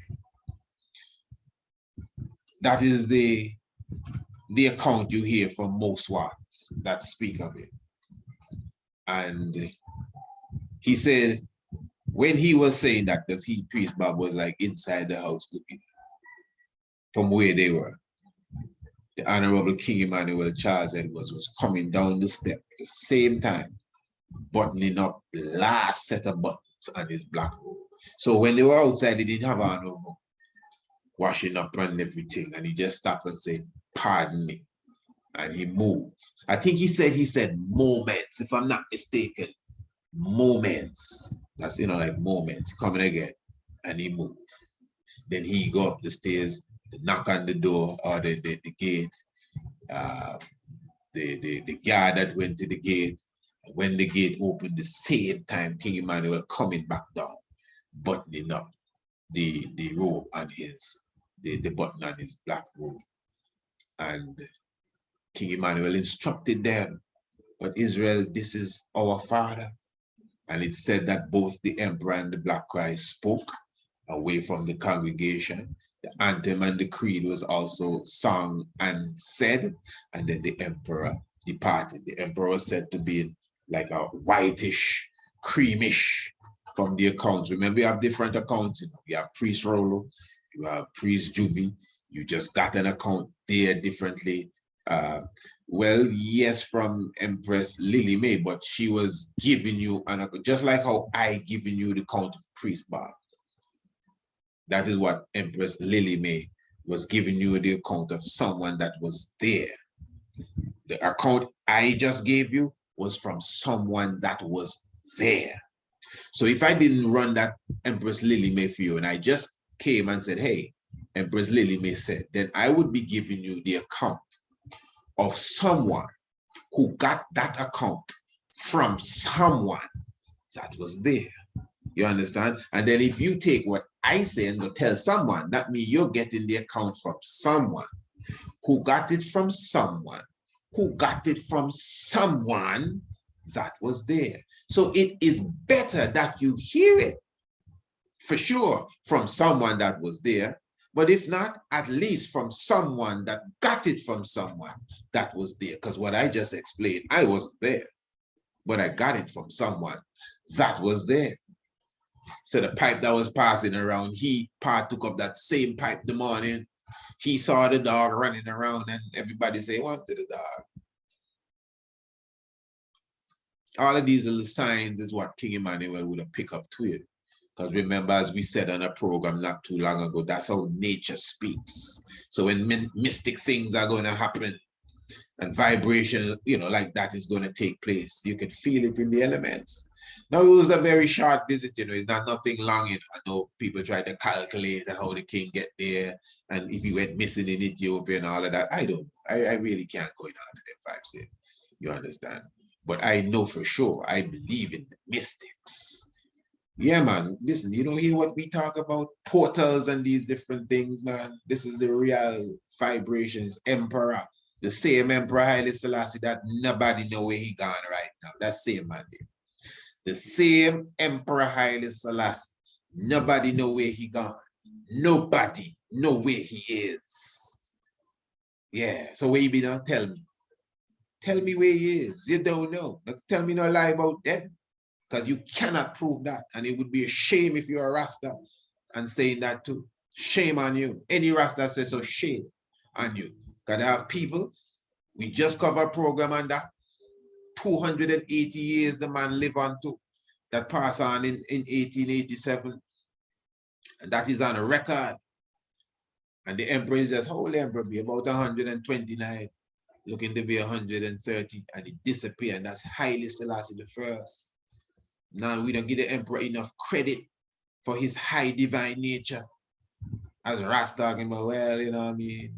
That is the account you hear from most ones that speak of it. And he said, when he was saying that, because Priest Bob was like inside the house looking from where they were, the Honorable King Emmanuel Charles Edwards was coming down the step at the same time, buttoning up the last set of buttons on his black robe. So when they were outside, they didn't have on no robe, washing up and everything. And he just stopped and said, pardon me. And he moved. I think he said moments, if I'm not mistaken. Moments. That's, you know, like moments, coming again. And he moved. Then he go up the stairs, the knock on the door or the gate. The guard that went to the gate. When the gate opened, the same time, King Emmanuel coming back down, buttoning up the robe on his, the button on his black robe. And King Emmanuel instructed them, but Israel, this is our father. And it said that both the emperor and the Black Christ spoke away from the congregation. The anthem and the creed was also sung and said, and then the emperor departed. The emperor was said to be like a whitish, creamish from the accounts. Remember, you have different accounts. You know, you have Priest Rollo, you have Priest Juvie. You just got an account there differently. Well, yes, from Empress Lily May, but she was giving you an, just like how I given you the count of Priest Bob. That is what Empress Lily May was giving you the account of someone that was there. The account I just gave you was from someone that was there. So if I didn't run that Empress Lily May for you and I just came and said, hey, Empress Lily May said, then I would be giving you the account of someone who got that account from someone that was there. You understand? And then if you take what I say and go tell someone, that means you're getting the account from someone who got it from someone who got it from someone that was there. So it is better that you hear it for sure from someone that was there, but if not, at least from someone that got it from someone that was there. Because what I just explained, I wasn't there, but I got it from someone that was there. So the pipe that was passing around, he partook of that same pipe the morning. He saw the dog running around and everybody say, what to the dog? All of these little signs is what King Emmanuel would have picked up to it. Because remember, as we said on a program not too long ago, that's how nature speaks. So when mystic things are going to happen and vibration, you know, like that is going to take place, you can feel it in the elements. Now, it was a very short visit, you know, it's not nothing long. You know, I know people try to calculate how the king get there and if he went missing in Ethiopia and all of that. I don't know. I really can't go into them vibes there. You understand? But I know for sure, I believe in the mystics. Yeah, man, listen, you don't hear what we talk about? Portals and these different things, man. This is the real vibrations. Emperor, the same Emperor Haile Selassie that nobody know where he gone right now. That same man there. The same Emperor Haile Selassie. Nobody know where he gone. Nobody know where he is. Yeah, so where you be now? Tell me. Tell me where he is. You don't know. Tell me no lie about them. Because you cannot prove that. And it would be a shame if you're a Rasta and saying that too. Shame on you. Any Rasta says so, shame on you. Because I have people, we just cover a program on that. 280 years the man live on to. That passed on in 1887. And that is on a record. And the emperor is just, holy emperor, be about 129, looking to be 130, and it disappeared. And that's Haile Selassie the first. Now we don't give the emperor enough credit for his high divine nature. As Ras talking about, well, you know what I mean?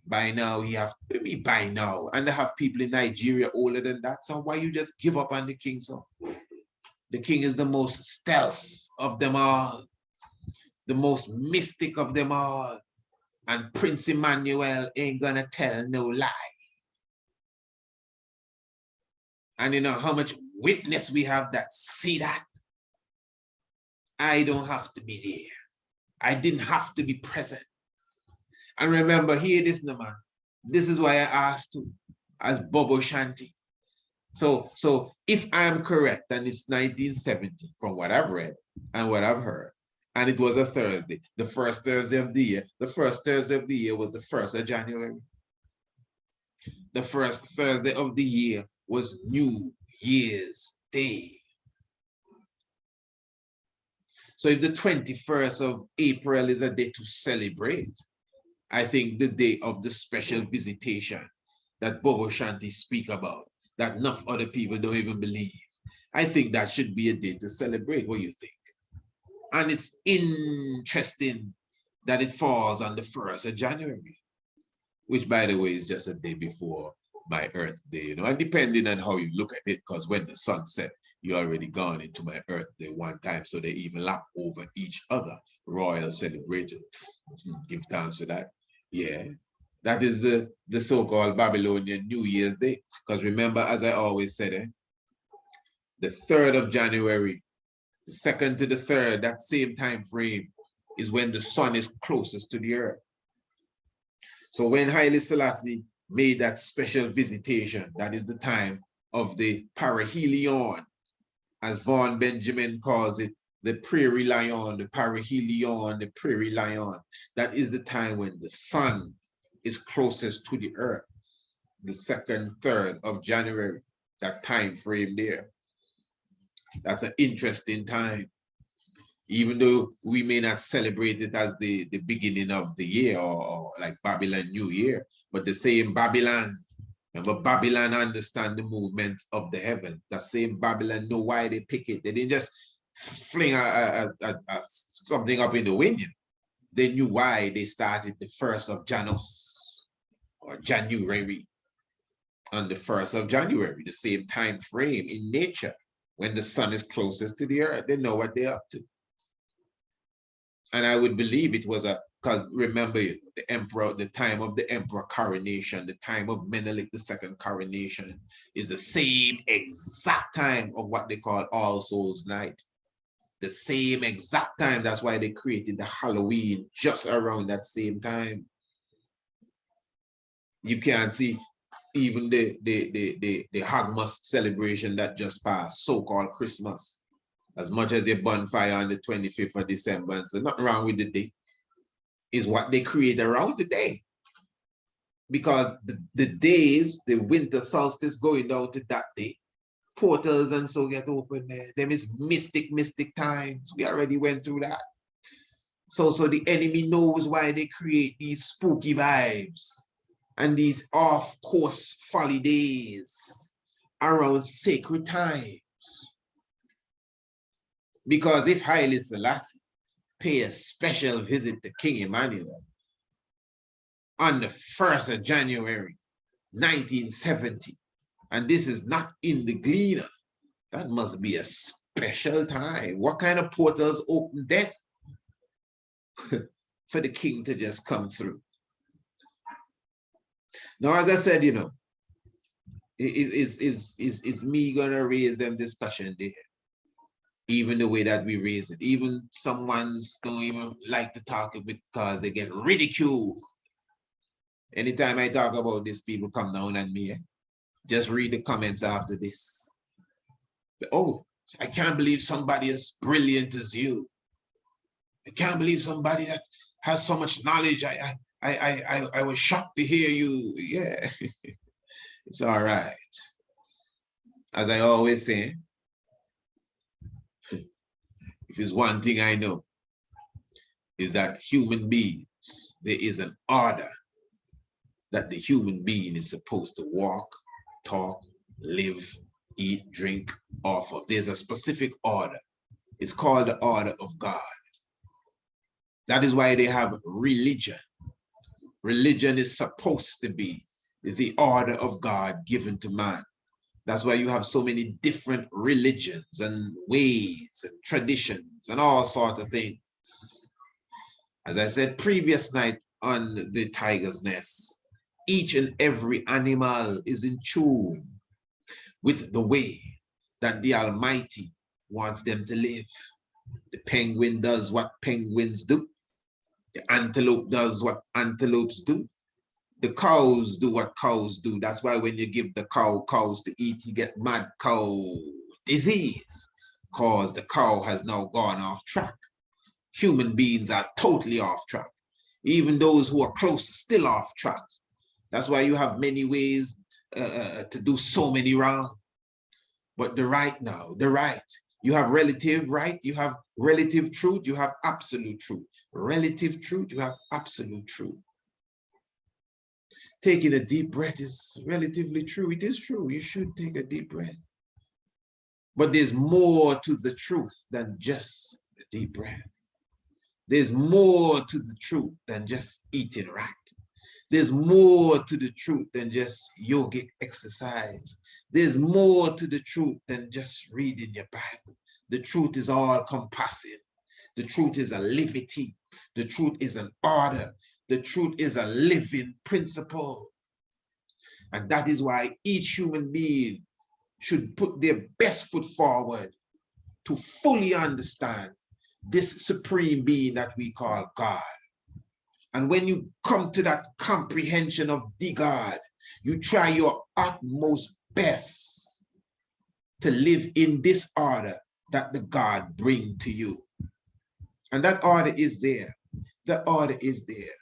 By now he have, by now, and they have people in Nigeria older than that. So why you just give up on the king, so? The king is the most stealth of them all, the most mystic of them all. And Prince Emmanuel ain't gonna tell no lie. And you know how much witness we have that see that? I don't have to be there. I didn't have to be present. And remember, hear this, no man. This is why I asked to, as Bobo Shanti. So if I am correct, and it's 1970, from what I've read and what I've heard, and it was a Thursday, the first Thursday of the year. The first Thursday of the year was the 1st of January. The first Thursday of the year was New Year's Day. So if the 21st of April is a day to celebrate, I think the day of the special visitation that Bobo Shanti speak about, that enough other people don't even believe, I think that should be a day to celebrate. What do you think? And it's interesting that it falls on the 1st of January, which, by the way, is just a day before my Earth Day, you know, and depending on how you look at it, because when the sun set, you already gone into my Earth Day one time, so they even lap over each other. Royal celebration. Give thanks for that. Yeah, that is the so-called Babylonian New Year's Day. Because remember, as I always said, the 3rd of January, the 2nd to the 3rd, that same time frame is when the sun is closest to the earth. So when Haile Selassie made that special visitation. That is the time of the parahelion, as Vaughan Benjamin calls it, the prairie lion, the parahelion, the prairie lion. That is the time when the sun is closest to the earth, the 2nd, 3rd of January, that time frame there. That's an interesting time. Even though we may not celebrate it as the beginning of the year or like Babylon New Year, but the same Babylon, remember Babylon understand the movements of the heaven. The same Babylon know why they pick it. They didn't just fling something up in the wind. They knew why they started the 1st of Janus or January on the 1st of January, the same time frame in nature. When the sun is closest to the earth, they know what they're up to. And I would believe it was because remember, the emperor, the time of the emperor coronation, the time of Menelik II coronation is the same exact time of what they call All Souls Night. The same exact time. That's why they created the Halloween just around that same time. You can see even the Hagmas celebration that just passed, so-called Christmas. As much as a bonfire on the 25th of December, so nothing wrong with the day, is what they create around the day. Because the days, the winter solstice going down to that day, portals and so get open there. Them is mystic times. We already went through that. So the enemy knows why they create these spooky vibes and these off-course folly days around sacred times. Because if Haile Selassie pay a special visit to King Emmanuel on the 1st of January, 1970, and this is not in the Gleaner, that must be a special time. What kind of portals open then for the king to just come through? Now, as I said, you know, is me gonna raise them discussion there? Even the way that we raise it. Even some ones don't even like to talk it because they get ridiculed. Anytime I talk about this, people come down on me. Just read the comments after this. Oh, I can't believe somebody as brilliant as you. I can't believe somebody that has so much knowledge. I was shocked to hear you. Yeah, it's all right. As I always say, if it's one thing I know, is that human beings, there is an order that the human being is supposed to walk, talk, live, eat, drink off of. There's a specific order. It's called the order of God. That is why they have religion. Religion is supposed to be the order of God given to man. That's why you have so many different religions and ways and traditions and all sorts of things. As I said previous night on the Tiger's Nest, each and every animal is in tune with the way that the Almighty wants them to live. The penguin does what penguins do. The antelope does what antelopes do. The cows do what cows do. That's why when you give the cow cows to eat, you get mad cow disease, because the cow has now gone off track. Human beings are totally off track. Even those who are close are still off track. That's why you have many ways to do so many wrong. But the right now, the right, you have relative right, you have relative truth, you have absolute truth. Relative truth, you have absolute truth. Taking a deep breath is relatively true. It is true. You should take a deep breath. But there's more to the truth than just a deep breath. There's more to the truth than just eating right. There's more to the truth than just yogic exercise. There's more to the truth than just reading your Bible. The truth is all compassing. The truth is a livity. The truth is an order. The truth is a living principle. And that is why each human being should put their best foot forward to fully understand this supreme being that we call God. And when you come to that comprehension of the God, You try your utmost best to live in this order that the God bring to you. And that order is there. The order is there.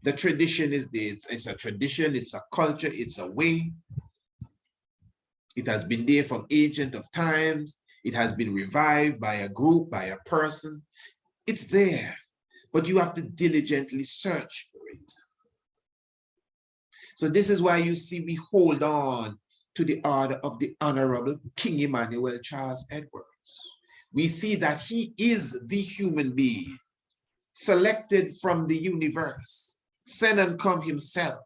The tradition is there. It's a tradition, it's a culture, it's a way. It has been there from ancient of times. It has been revived by a group, by a person. It's there, but you have to diligently search for it. So this is why you see we hold on to the order of the Honorable King Emmanuel Charles Edwards. We see that he is the human being, selected from the universe, sent and come himself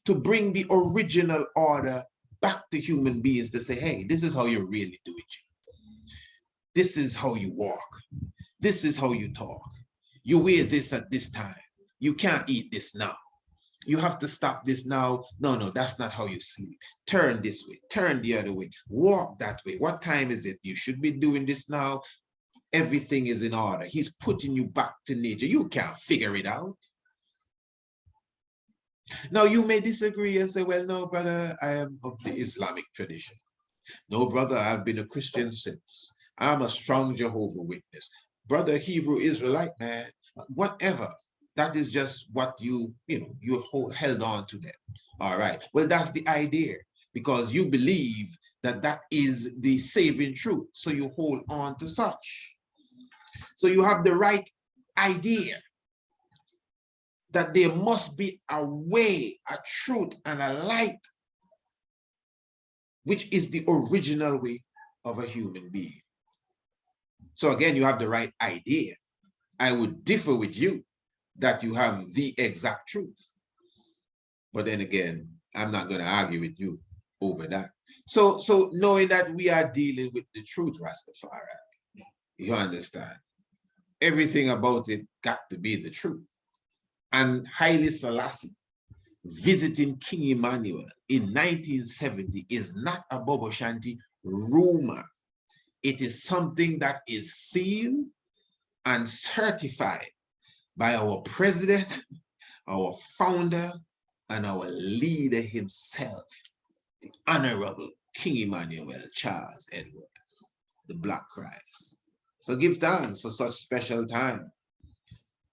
to bring the original order back to human beings, to say, hey, this is how you really do it. This is how you walk. This is how you talk. You wear this at this time. You can't eat this now. You have to stop this now. No, that's not how you sleep. Turn this way, turn the other way, walk that way. What time is it? You should be doing this now. Everything is in order. He's putting you back to nature. You can't figure it out. Now, you may disagree and say, well, no, brother, I am of the Islamic tradition. No, brother, I've been a Christian since. I'm a strong Jehovah Witness. Brother, Hebrew Israelite, man, whatever. That is just what you held on to them. All right. Well, that's the idea, because you believe that that is the saving truth. So you hold on to such. So you have the right idea that there must be a way, a truth, and a light, which is the original way of a human being. So again, you have the right idea. I would differ with you that you have the exact truth. But then again, I'm not going to argue with you over that. So knowing that we are dealing with the truth, Rastafari, you understand, everything about it got to be the truth. And Haile Selassie visiting King Emmanuel in 1970 is not a Bobo Shanti rumor. It is something that is sealed and certified by our president, our founder, and our leader himself, the Honorable King Emmanuel Charles Edwards, the Black Christ. So give thanks for such special time.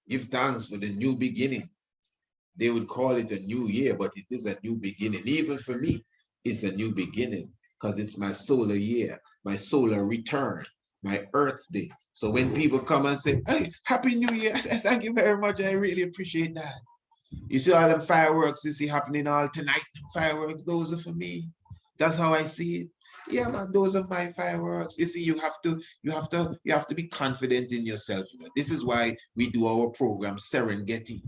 Give thanks for the new beginning. They would call it a new year, but it is a new beginning. Even for me, it's a new beginning because it's my solar year, my solar return, my Earth Day. So when people come and say, hey, Happy New Year, I say, thank you very much. I really appreciate that. You see all them fireworks you see happening all tonight, fireworks, those are for me. That's how I see it. Yeah, man, those are my fireworks. You see, you have to be confident in yourself. You know? This is why we do our program Serengeti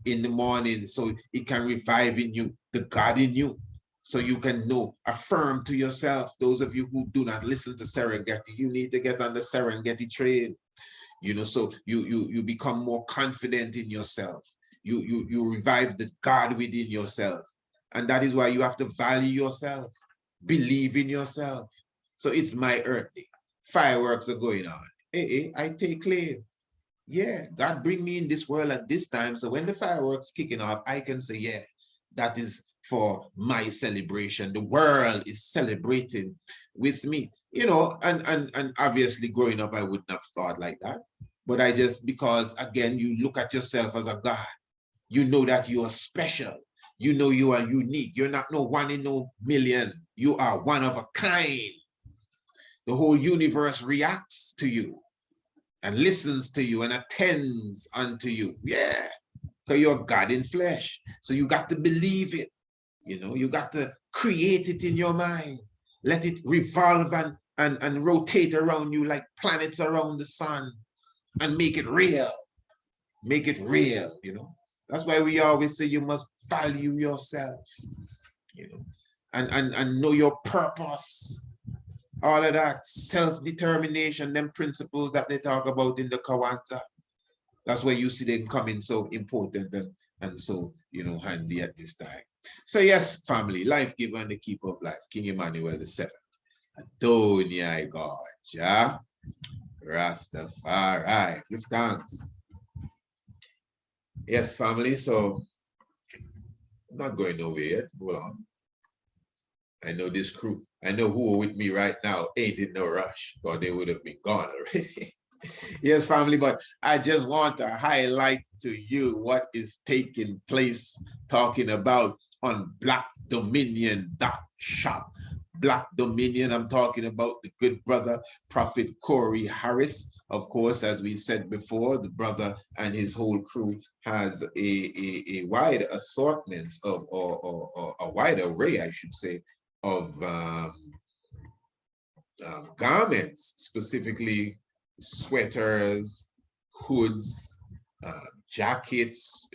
in the morning, so it can revive in you the God in you, so you can know, affirm to yourself. Those of you who do not listen to Serengeti, you need to get on the Serengeti train. You know, so you become more confident in yourself. You revive the God within yourself, and that is why you have to value yourself, believe in yourself. So it's my Earth Day. Fireworks are going on. Hey, I take claim. Yeah, God bring me in this world at this time. So when the fireworks kicking off, I can say, yeah, that is for my celebration. The world is celebrating with me. You know, and obviously growing up, I wouldn't have thought like that. But I just, because again, you look at yourself as a God. You know that you are special. You know you are unique. You're not no one in no million. You are one of a kind. The whole universe reacts to you and listens to you and attends unto you. Yeah, because you're God in flesh. So you got to believe it. You know, you got to create it in your mind. Let it revolve and rotate around you like planets around the sun, and make it real. Make it real, you know. That's why we always say you must value yourself, you know, and know your purpose. All of that, self-determination, them principles that they talk about in the Kawanza. That's why you see them coming so important and so, you know, handy at this time. So yes, family, life giver and the keeper of life, King Emmanuel VII. Adonai God, Jah, Rastafari. Give thanks. Yes, family, so I'm not going nowhere yet. Hold on. I know this crew. I know who are with me right now ain't in no rush, or they would have been gone already. Yes, family, but I just want to highlight to you what is taking place, talking about on Black Dominion shop. Black Dominion, I'm talking about the good brother, Prophet Corey Harris. Of course, as we said before, the brother and his whole crew has a wide assortment of, or a wide array, I should say, of garments, specifically sweaters, hoods, jackets,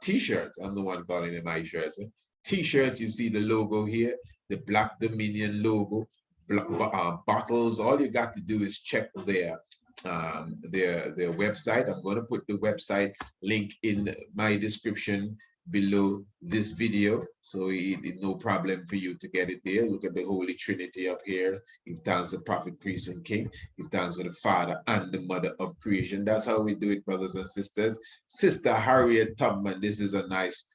t-shirts. I'm the one calling them shirts. T-shirts, you see the logo here, the Black Dominion logo, bottles. All you got to do is check their website. I'm going to put the website link in my description below this video, so it's no problem for you to get it there. Look at the Holy Trinity up here. Give thanks to Prophet, Priest, and King. Give thanks to the Father and the Mother of creation. That's how we do it, brothers and sisters. Sister Harriet Tubman, this is a nice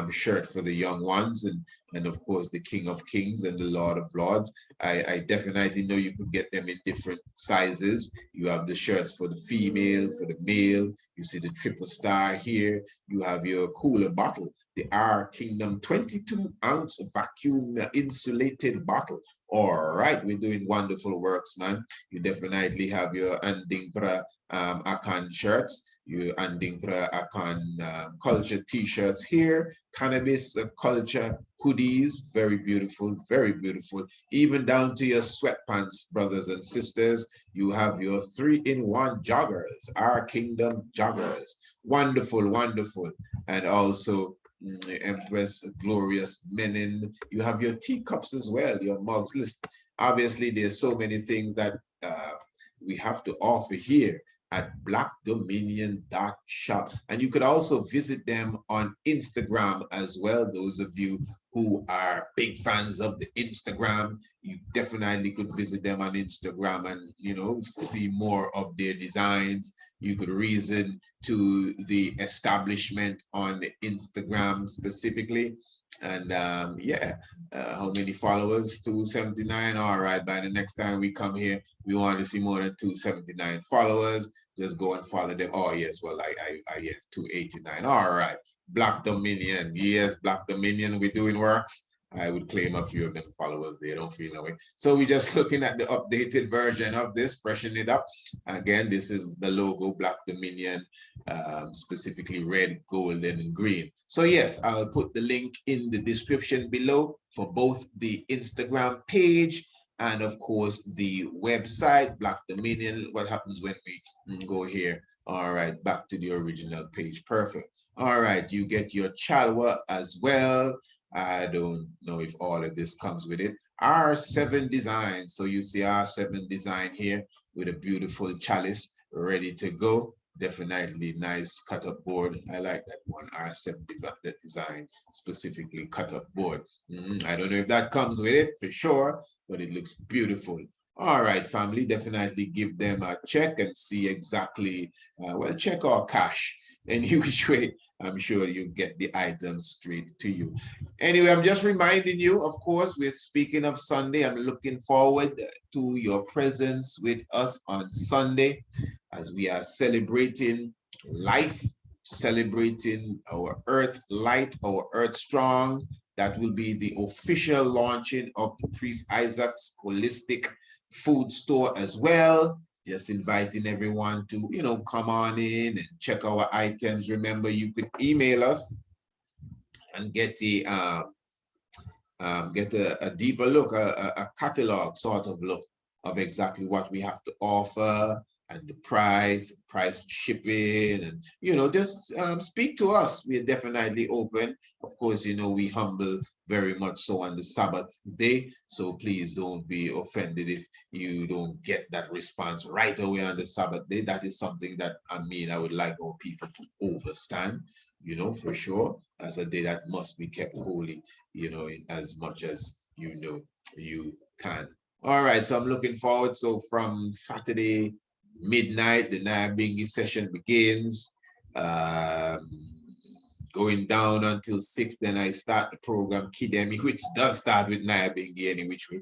shirt for the young ones, and of course the King of Kings and the Lord of Lords. I definitely know you could get them in different sizes. You have the shirts for the female, for the male. You see the triple star here. You have your cooler bottle, the R Kingdom 22-ounce vacuum insulated bottle. All right, we're doing wonderful works, man. You definitely have your Andinkra Akan shirts, your Andinkra Akan culture t-shirts here, cannabis culture hoodies, very beautiful, very beautiful. Even down to your sweatpants, brothers and sisters. You have your 3-in-1 joggers, our Kingdom joggers. Wonderful, wonderful. And also Empress Glorious Menin. You have your teacups as well, your mugs. Listen, obviously there's so many things that we have to offer here at blackdominion.shop. And you could also visit them on Instagram as well. Those of you who are big fans of the Instagram, you definitely could visit them on Instagram and, you know, see more of their designs. You could reason to the establishment on Instagram specifically. And yeah, how many followers? 279. All right, by the next time we come here, we want to see more than 279 followers. Just go and follow them. Oh yes, well I yes, 289. All right, Black Dominion. Yes, Black Dominion, we're doing works. I would claim a few of them followers. They don't feel that way. So we're just looking at the updated version of this, freshen it up. Again, this is the logo, Black Dominion, specifically red, gold, and green. So yes, I'll put the link in the description below for both the Instagram page and of course the website, Black Dominion. What happens when we go here? All right, back to the original page. Perfect. All right, you get your chalwa as well. I don't know if all of this comes with it. R7 design. So you see R7 design here with a beautiful chalice ready to go. Definitely nice cut up board. I like that one. R7 design, specifically cut up board. I don't know if that comes with it for sure, but it looks beautiful. All right, family, definitely give them a check and see exactly, well, check our cash. Any which way, I'm sure you get the items straight to you. Anyway, I'm just reminding you, of course, we're speaking of Sunday. I'm looking forward to your presence with us on Sunday as we are celebrating life, celebrating our Earth Light, our Earth Strong. That will be the official launching of the Priest Isaac's Holistic Food Store as well. Just inviting everyone to, you know, come on in and check our items. Remember, you could email us and get a deeper look, a catalog sort of look of exactly what we have to offer and the price shipping, and, you know, just speak to us. We're definitely open. Of course, you know, we humble very much so on the Sabbath day. So please don't be offended if you don't get that response right away on the Sabbath day. That is something that, I mean, I would like our people to understand, you know, for sure, as a day that must be kept holy, you know, in as much as you know you can. All right, so I'm looking forward. So from Saturday midnight, the Nyabingi session begins. going down until 6. Then I start the program Kidemi, which does start with Nyabingi any which way.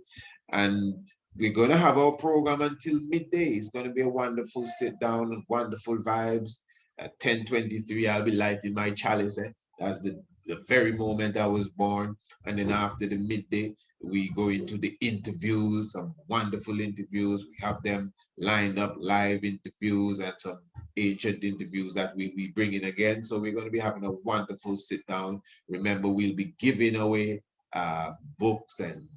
And we're going to have our program until midday. It's going to be a wonderful sit down, wonderful vibes. At 10:23, I'll be lighting my chalice. That's the very moment I was born. And then after the midday, we go into the interviews, some wonderful interviews. We have them lined up, live interviews and some ancient interviews that we'll be bringing again. So we're going to be having a wonderful sit down. Remember, we'll be giving away books and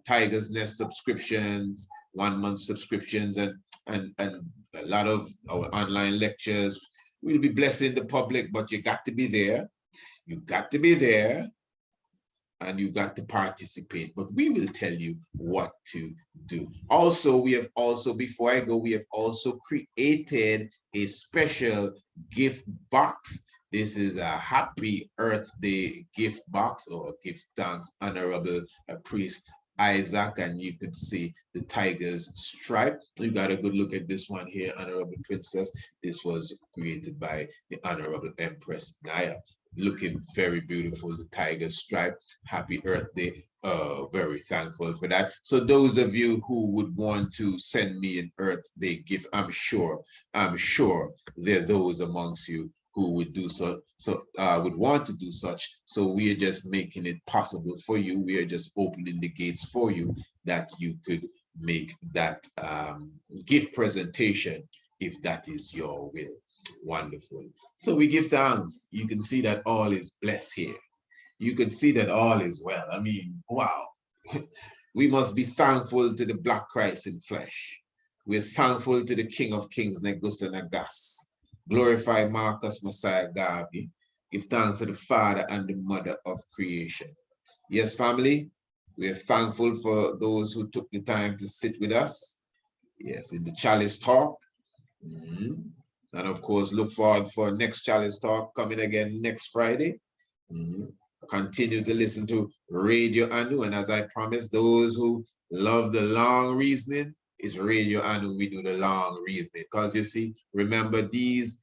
Tiger's Nest subscriptions, 1 month subscriptions, and a lot of our online lectures. We'll be blessing the public, but you got to be there. You got to be there, and you got to participate. But we will tell you what to do. Also, before I go, we have also created a special gift box. This is a Happy Earth Day gift box, or give thanks, Honorable Priest Isaac, and you can see the tiger's stripe. You got a good look at this one here, Honorable Princess. This was created by the Honorable Empress Naya. Looking very beautiful, the tiger stripe. Happy Earth Day. Very thankful for that. So those of you who would want to send me an Earth Day gift, I'm sure there are those amongst you who would do would want to do such. So we are just making it possible for you. We are just opening the gates for you that you could make that gift presentation if that is your will. Wonderful. So we give thanks. You can see that all is blessed here. You can see that all is well. I mean, wow. We must be thankful to the Black Christ in flesh. We're thankful to the King of Kings, Negus and Nagas. Glorify Marcus Mosiah Garvey. Give thanks to the Father and the Mother of creation. Yes, family, we are thankful for those who took the time to sit with us. Yes, in the Chalice Talk. And of course, look forward for next Chalice Talk coming again next Friday. Continue to listen to Radio Anu. And as I promised, those who love the long reasoning, it's Radio Anu. We do the long reasoning. Because you see, remember these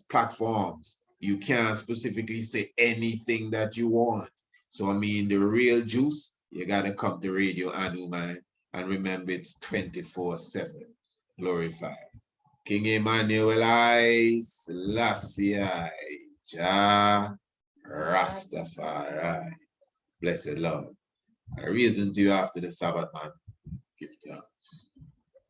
platforms, you can't specifically say anything that you want. So I mean, the real juice, you got to come to Radio Anu, man. And remember, it's 24/7. Glorify King Emmanuel, Selassie, Jah, Rastafari. Blessed Lord. I reason to you after the Sabbath, man. Give thanks.